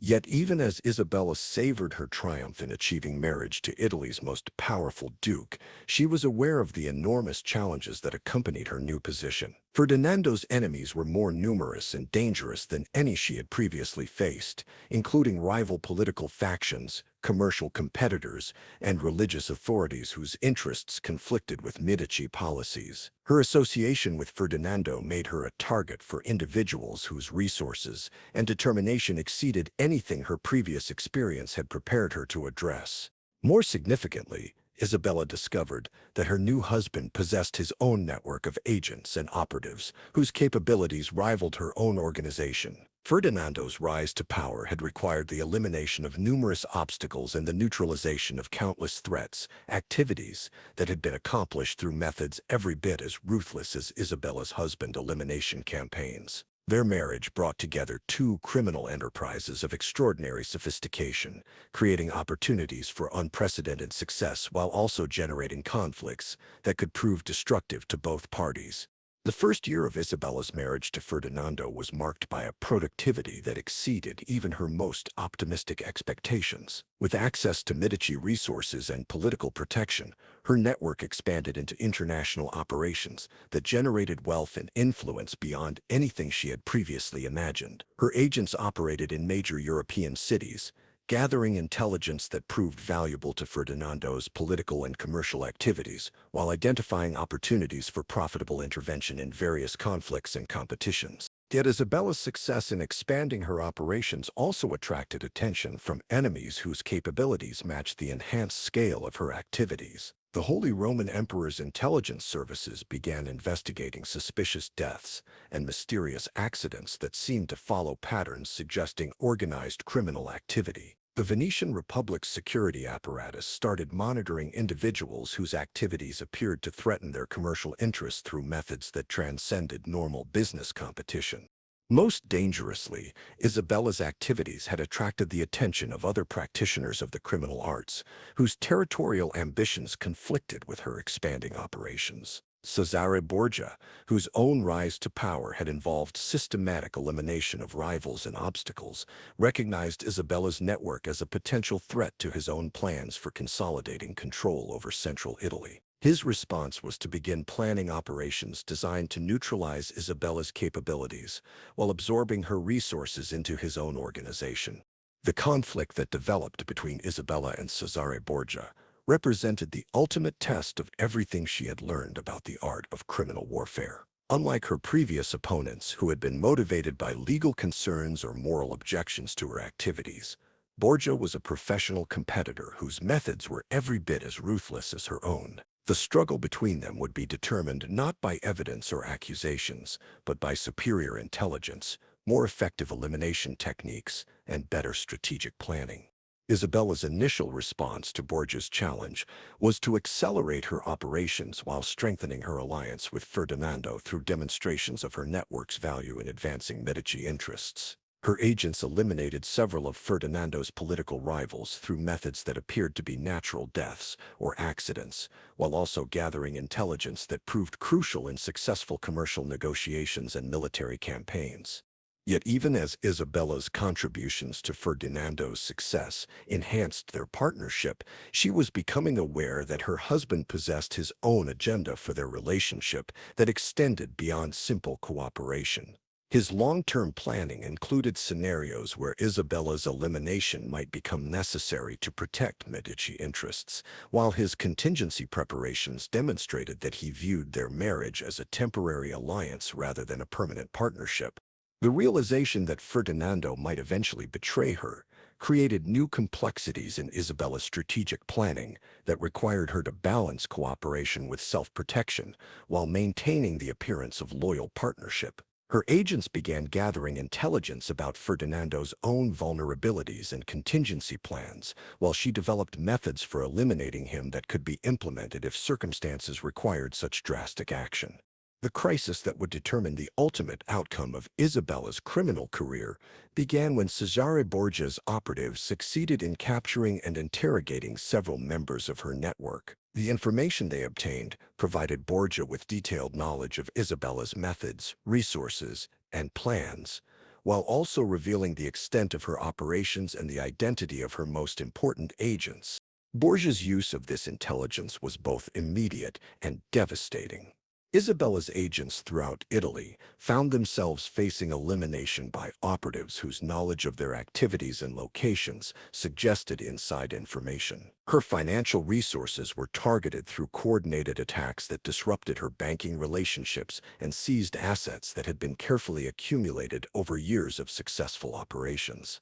Yet even as Isabella savored her triumph in achieving marriage to Italy's most powerful duke, she was aware of the enormous challenges that accompanied her new position. Ferdinando's enemies were more numerous and dangerous than any she had previously faced, including rival political factions, commercial competitors, and religious authorities whose interests conflicted with Medici policies. Her association with Ferdinando made her a target for individuals whose resources and determination exceeded anything her previous experience had prepared her to address. More significantly, Isabella discovered that her new husband possessed his own network of agents and operatives whose capabilities rivaled her own organization. Ferdinando's rise to power had required the elimination of numerous obstacles and the neutralization of countless threats, activities that had been accomplished through methods every bit as ruthless as Isabella's husband elimination campaigns. Their marriage brought together two criminal enterprises of extraordinary sophistication, creating opportunities for unprecedented success while also generating conflicts that could prove destructive to both parties. The first year of Isabella's marriage to Ferdinando was marked by a productivity that exceeded even her most optimistic expectations. With access to Medici resources and political protection, her network expanded into international operations that generated wealth and influence beyond anything she had previously imagined. Her agents operated in major European cities, gathering intelligence that proved valuable to Ferdinando's political and commercial activities, while identifying opportunities for profitable intervention in various conflicts and competitions. Yet Isabella's success in expanding her operations also attracted attention from enemies whose capabilities matched the enhanced scale of her activities. The Holy Roman Emperor's intelligence services began investigating suspicious deaths and mysterious accidents that seemed to follow patterns suggesting organized criminal activity. The Venetian Republic's security apparatus started monitoring individuals whose activities appeared to threaten their commercial interests through methods that transcended normal business competition. Most dangerously, Isabella's activities had attracted the attention of other practitioners of the criminal arts, whose territorial ambitions conflicted with her expanding operations. Cesare Borgia, whose own rise to power had involved systematic elimination of rivals and obstacles, recognized Isabella's network as a potential threat to his own plans for consolidating control over central Italy. His response was to begin planning operations designed to neutralize Isabella's capabilities while absorbing her resources into his own organization. The conflict that developed between Isabella and Cesare Borgia represented the ultimate test of everything she had learned about the art of criminal warfare. Unlike her previous opponents, who had been motivated by legal concerns or moral objections to her activities, Borgia was a professional competitor whose methods were every bit as ruthless as her own. The struggle between them would be determined not by evidence or accusations, but by superior intelligence, more effective elimination techniques, and better strategic planning. Isabella's initial response to Borgia's challenge was to accelerate her operations while strengthening her alliance with Ferdinando through demonstrations of her network's value in advancing Medici interests. Her agents eliminated several of Ferdinando's political rivals through methods that appeared to be natural deaths or accidents, while also gathering intelligence that proved crucial in successful commercial negotiations and military campaigns. Yet even as Isabella's contributions to Ferdinando's success enhanced their partnership, she was becoming aware that her husband possessed his own agenda for their relationship that extended beyond simple cooperation. His long-term planning included scenarios where Isabella's elimination might become necessary to protect Medici interests, while his contingency preparations demonstrated that he viewed their marriage as a temporary alliance rather than a permanent partnership. The realization that Ferdinando might eventually betray her created new complexities in Isabella's strategic planning that required her to balance cooperation with self-protection while maintaining the appearance of loyal partnership. Her agents began gathering intelligence about Ferdinando's own vulnerabilities and contingency plans, while she developed methods for eliminating him that could be implemented if circumstances required such drastic action. The crisis that would determine the ultimate outcome of Isabella's criminal career began when Cesare Borgia's operatives succeeded in capturing and interrogating several members of her network. The information they obtained provided Borgia with detailed knowledge of Isabella's methods, resources, and plans, while also revealing the extent of her operations and the identity of her most important agents. Borgia's use of this intelligence was both immediate and devastating. Isabella's agents throughout Italy found themselves facing elimination by operatives whose knowledge of their activities and locations suggested inside information. Her financial resources were targeted through coordinated attacks that disrupted her banking relationships and seized assets that had been carefully accumulated over years of successful operations.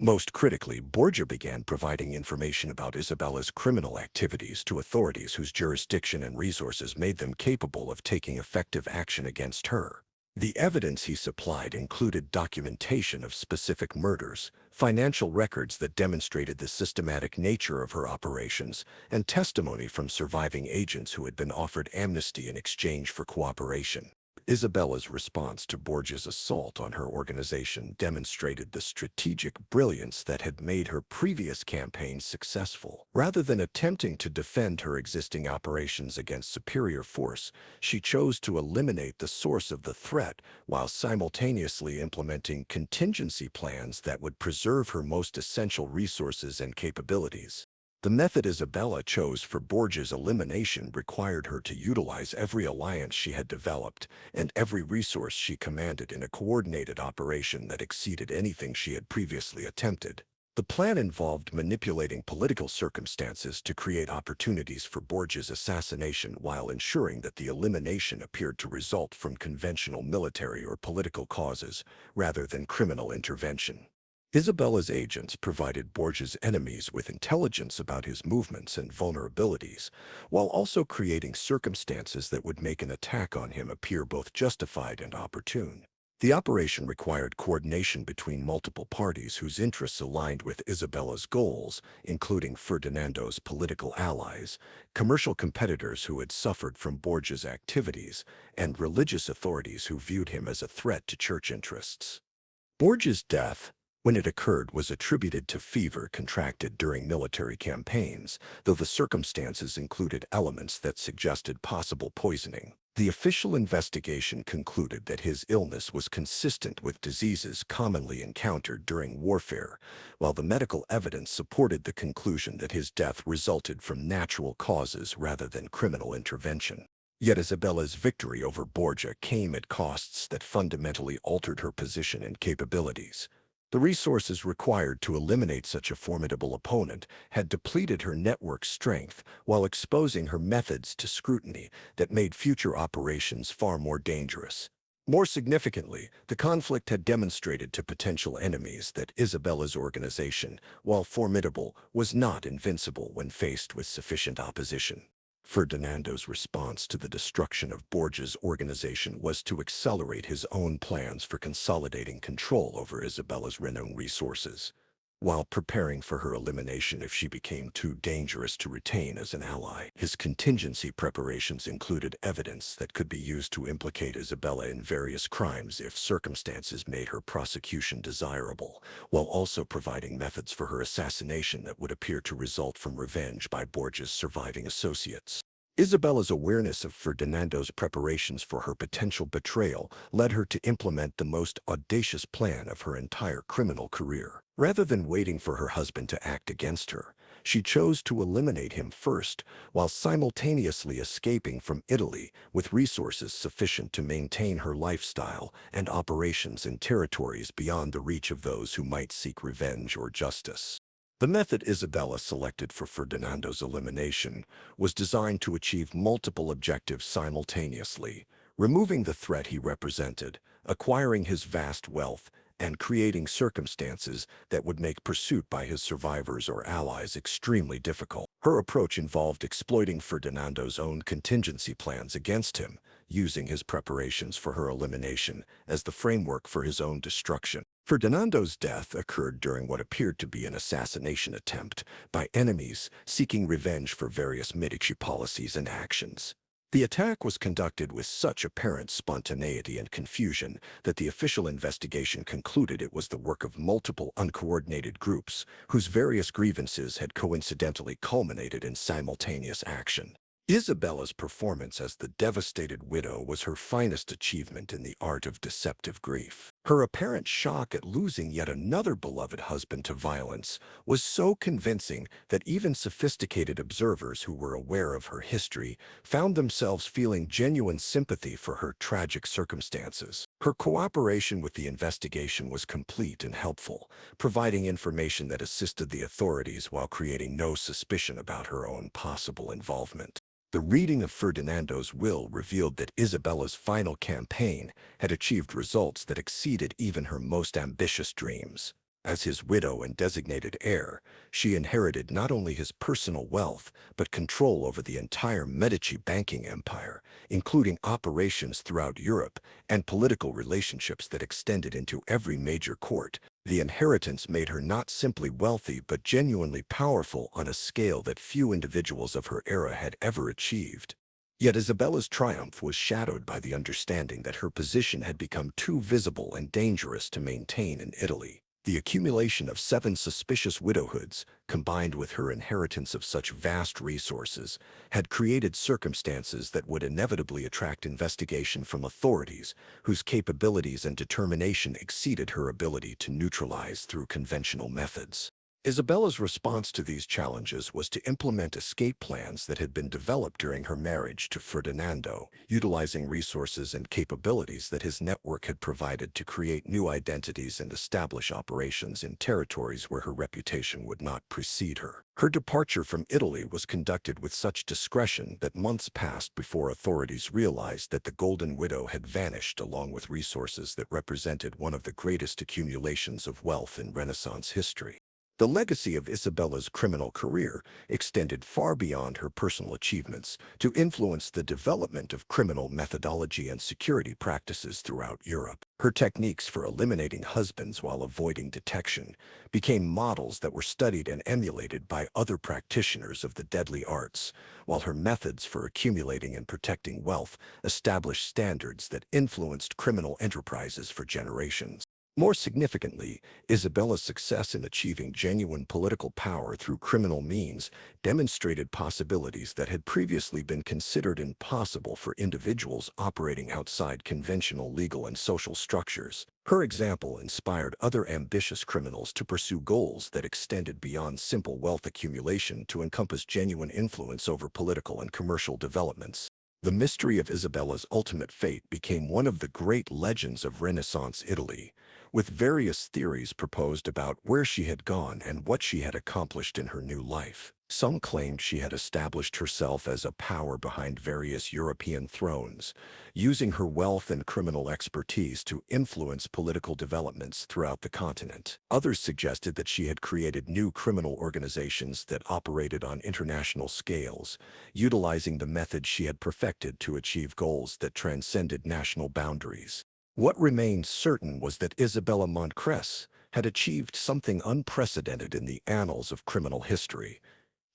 Most critically, Borgia began providing information about Isabella's criminal activities to authorities whose jurisdiction and resources made them capable of taking effective action against her. The evidence he supplied included documentation of specific murders, financial records that demonstrated the systematic nature of her operations, and testimony from surviving agents who had been offered amnesty in exchange for cooperation. Isabella's response to Borgia's assault on her organization demonstrated the strategic brilliance that had made her previous campaigns successful. Rather than attempting to defend her existing operations against superior force, she chose to eliminate the source of the threat while simultaneously implementing contingency plans that would preserve her most essential resources and capabilities. The method Isabella chose for Borgia's elimination required her to utilize every alliance she had developed and every resource she commanded in a coordinated operation that exceeded anything she had previously attempted. The plan involved manipulating political circumstances to create opportunities for Borgia's assassination while ensuring that the elimination appeared to result from conventional military or political causes rather than criminal intervention. Isabella's agents provided Borgia's enemies with intelligence about his movements and vulnerabilities, while also creating circumstances that would make an attack on him appear both justified and opportune. The operation required coordination between multiple parties whose interests aligned with Isabella's goals, including Ferdinando's political allies, commercial competitors who had suffered from Borgia's activities, and religious authorities who viewed him as a threat to church interests. Borgia's death, when it occurred, was attributed to fever contracted during military campaigns, though the circumstances included elements that suggested possible poisoning. The official investigation concluded that his illness was consistent with diseases commonly encountered during warfare, while the medical evidence supported the conclusion that his death resulted from natural causes rather than criminal intervention. Yet Isabella's victory over Borgia came at costs that fundamentally altered her position and capabilities. The resources required to eliminate such a formidable opponent had depleted her network's strength while exposing her methods to scrutiny that made future operations far more dangerous. More significantly, the conflict had demonstrated to potential enemies that Isabella's organization, while formidable, was not invincible when faced with sufficient opposition. Ferdinando's response to the destruction of Borgia's organization was to accelerate his own plans for consolidating control over Isabella's renowned resources, while preparing for her elimination if she became too dangerous to retain as an ally. His contingency preparations included evidence that could be used to implicate Isabella in various crimes if circumstances made her prosecution desirable, while also providing methods for her assassination that would appear to result from revenge by Borgia's surviving associates. Isabella's awareness of Ferdinando's preparations for her potential betrayal led her to implement the most audacious plan of her entire criminal career. Rather than waiting for her husband to act against her, She chose to eliminate him first, while simultaneously escaping from Italy with resources sufficient to maintain her lifestyle and operations in territories beyond the reach of those who might seek revenge or justice. The method Isabella selected for Ferdinando's elimination was designed to achieve multiple objectives simultaneously, removing the threat he represented, acquiring his vast wealth, and creating circumstances that would make pursuit by his survivors or allies extremely difficult. Her approach involved exploiting Ferdinando's own contingency plans against him, using his preparations for her elimination as the framework for his own destruction. Ferdinando's death occurred during what appeared to be an assassination attempt by enemies seeking revenge for various Medici policies and actions. The attack was conducted with such apparent spontaneity and confusion that the official investigation concluded it was the work of multiple uncoordinated groups whose various grievances had coincidentally culminated in simultaneous action. Isabella's performance as the devastated widow was her finest achievement in the art of deceptive grief. Her apparent shock at losing yet another beloved husband to violence was so convincing that even sophisticated observers who were aware of her history found themselves feeling genuine sympathy for her tragic circumstances. Her cooperation with the investigation was complete and helpful, providing information that assisted the authorities while creating no suspicion about her own possible involvement. The reading of Ferdinando's will revealed that Isabella's final campaign had achieved results that exceeded even her most ambitious dreams. As his widow and designated heir, she inherited not only his personal wealth, but control over the entire Medici banking empire, including operations throughout Europe and political relationships that extended into every major court. The inheritance made her not simply wealthy but genuinely powerful on a scale that few individuals of her era had ever achieved. Yet Isabella's triumph was shadowed by the understanding that her position had become too visible and dangerous to maintain in Italy. The accumulation of 7 suspicious widowhoods, combined with her inheritance of such vast resources, had created circumstances that would inevitably attract investigation from authorities whose capabilities and determination exceeded her ability to neutralize through conventional methods. Isabella's response to these challenges was to implement escape plans that had been developed during her marriage to Ferdinando, utilizing resources and capabilities that his network had provided to create new identities and establish operations in territories where her reputation would not precede her. Her departure from Italy was conducted with such discretion that months passed before authorities realized that the Golden Widow had vanished along with resources that represented one of the greatest accumulations of wealth in Renaissance history. The legacy of Isabella's criminal career extended far beyond her personal achievements to influence the development of criminal methodology and security practices throughout Europe. Her techniques for eliminating husbands while avoiding detection became models that were studied and emulated by other practitioners of the deadly arts, while her methods for accumulating and protecting wealth established standards that influenced criminal enterprises for generations. More significantly, Isabella's success in achieving genuine political power through criminal means demonstrated possibilities that had previously been considered impossible for individuals operating outside conventional legal and social structures. Her example inspired other ambitious criminals to pursue goals that extended beyond simple wealth accumulation to encompass genuine influence over political and commercial developments. The mystery of Isabella's ultimate fate became one of the great legends of Renaissance Italy, with various theories proposed about where she had gone and what she had accomplished in her new life. Some claimed she had established herself as a power behind various European thrones, using her wealth and criminal expertise to influence political developments throughout the continent. Others suggested that she had created new criminal organizations that operated on international scales, utilizing the methods she had perfected to achieve goals that transcended national boundaries. What remained certain was that Isabella Montcresce had achieved something unprecedented in the annals of criminal history.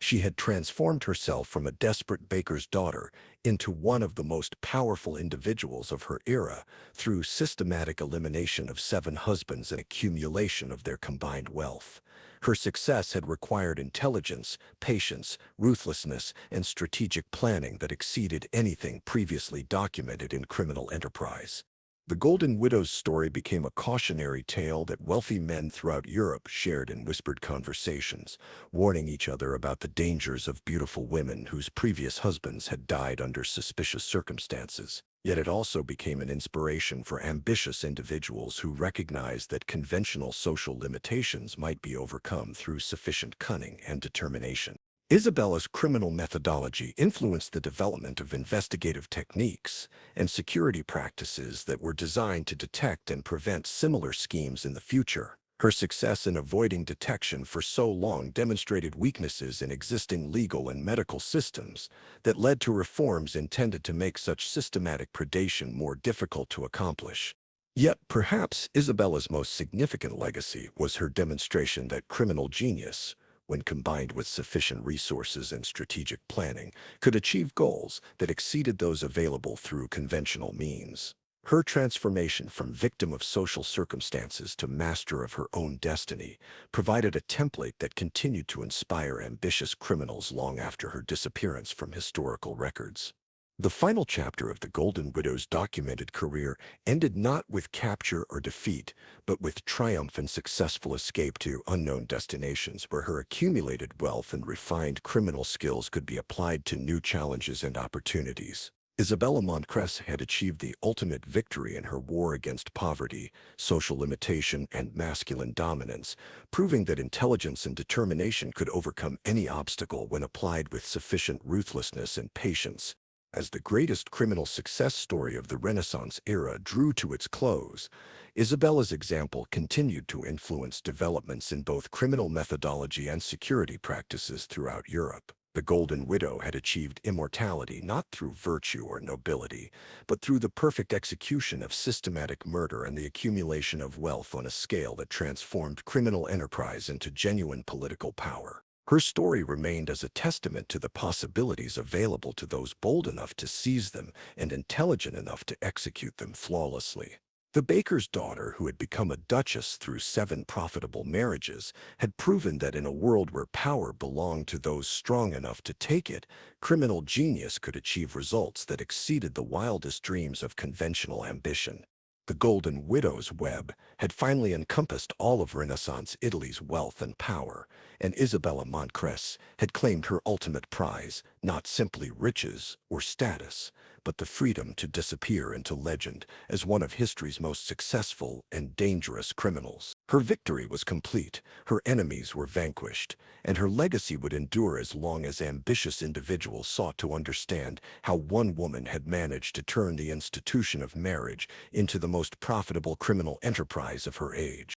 She had transformed herself from a desperate baker's daughter into one of the most powerful individuals of her era through systematic elimination of 7 husbands and accumulation of their combined wealth. Her success had required intelligence, patience, ruthlessness, and strategic planning that exceeded anything previously documented in criminal enterprise. The Golden Widow's story became a cautionary tale that wealthy men throughout Europe shared in whispered conversations, warning each other about the dangers of beautiful women whose previous husbands had died under suspicious circumstances. Yet it also became an inspiration for ambitious individuals who recognized that conventional social limitations might be overcome through sufficient cunning and determination. Isabella's criminal methodology influenced the development of investigative techniques and security practices that were designed to detect and prevent similar schemes in the future. Her success in avoiding detection for so long demonstrated weaknesses in existing legal and medical systems that led to reforms intended to make such systematic predation more difficult to accomplish. Yet perhaps Isabella's most significant legacy was her demonstration that criminal genius, when combined with sufficient resources and strategic planning, could achieve goals that exceeded those available through conventional means. Her transformation from victim of social circumstances to master of her own destiny provided a template that continued to inspire ambitious criminals long after her disappearance from historical records. The final chapter of the Golden Widow's documented career ended not with capture or defeat, but with triumph and successful escape to unknown destinations where her accumulated wealth and refined criminal skills could be applied to new challenges and opportunities. Isabella Montcresce had achieved the ultimate victory in her war against poverty, social limitation, and masculine dominance, proving that intelligence and determination could overcome any obstacle when applied with sufficient ruthlessness and patience. As the greatest criminal success story of the Renaissance era drew to its close, Isabella's example continued to influence developments in both criminal methodology and security practices throughout Europe. The Golden Widow had achieved immortality not through virtue or nobility, but through the perfect execution of systematic murder and the accumulation of wealth on a scale that transformed criminal enterprise into genuine political power. Her story remained as a testament to the possibilities available to those bold enough to seize them and intelligent enough to execute them flawlessly. The baker's daughter, who had become a duchess through 7 profitable marriages, had proven that in a world where power belonged to those strong enough to take it, criminal genius could achieve results that exceeded the wildest dreams of conventional ambition. The Golden Widow's web had finally encompassed all of Renaissance Italy's wealth and power, and Isabella Montcresce had claimed her ultimate prize, not simply riches or status, but the freedom to disappear into legend as one of history's most successful and dangerous criminals. Her victory was complete, her enemies were vanquished, and her legacy would endure as long as ambitious individuals sought to understand how one woman had managed to turn the institution of marriage into the most profitable criminal enterprise of her age.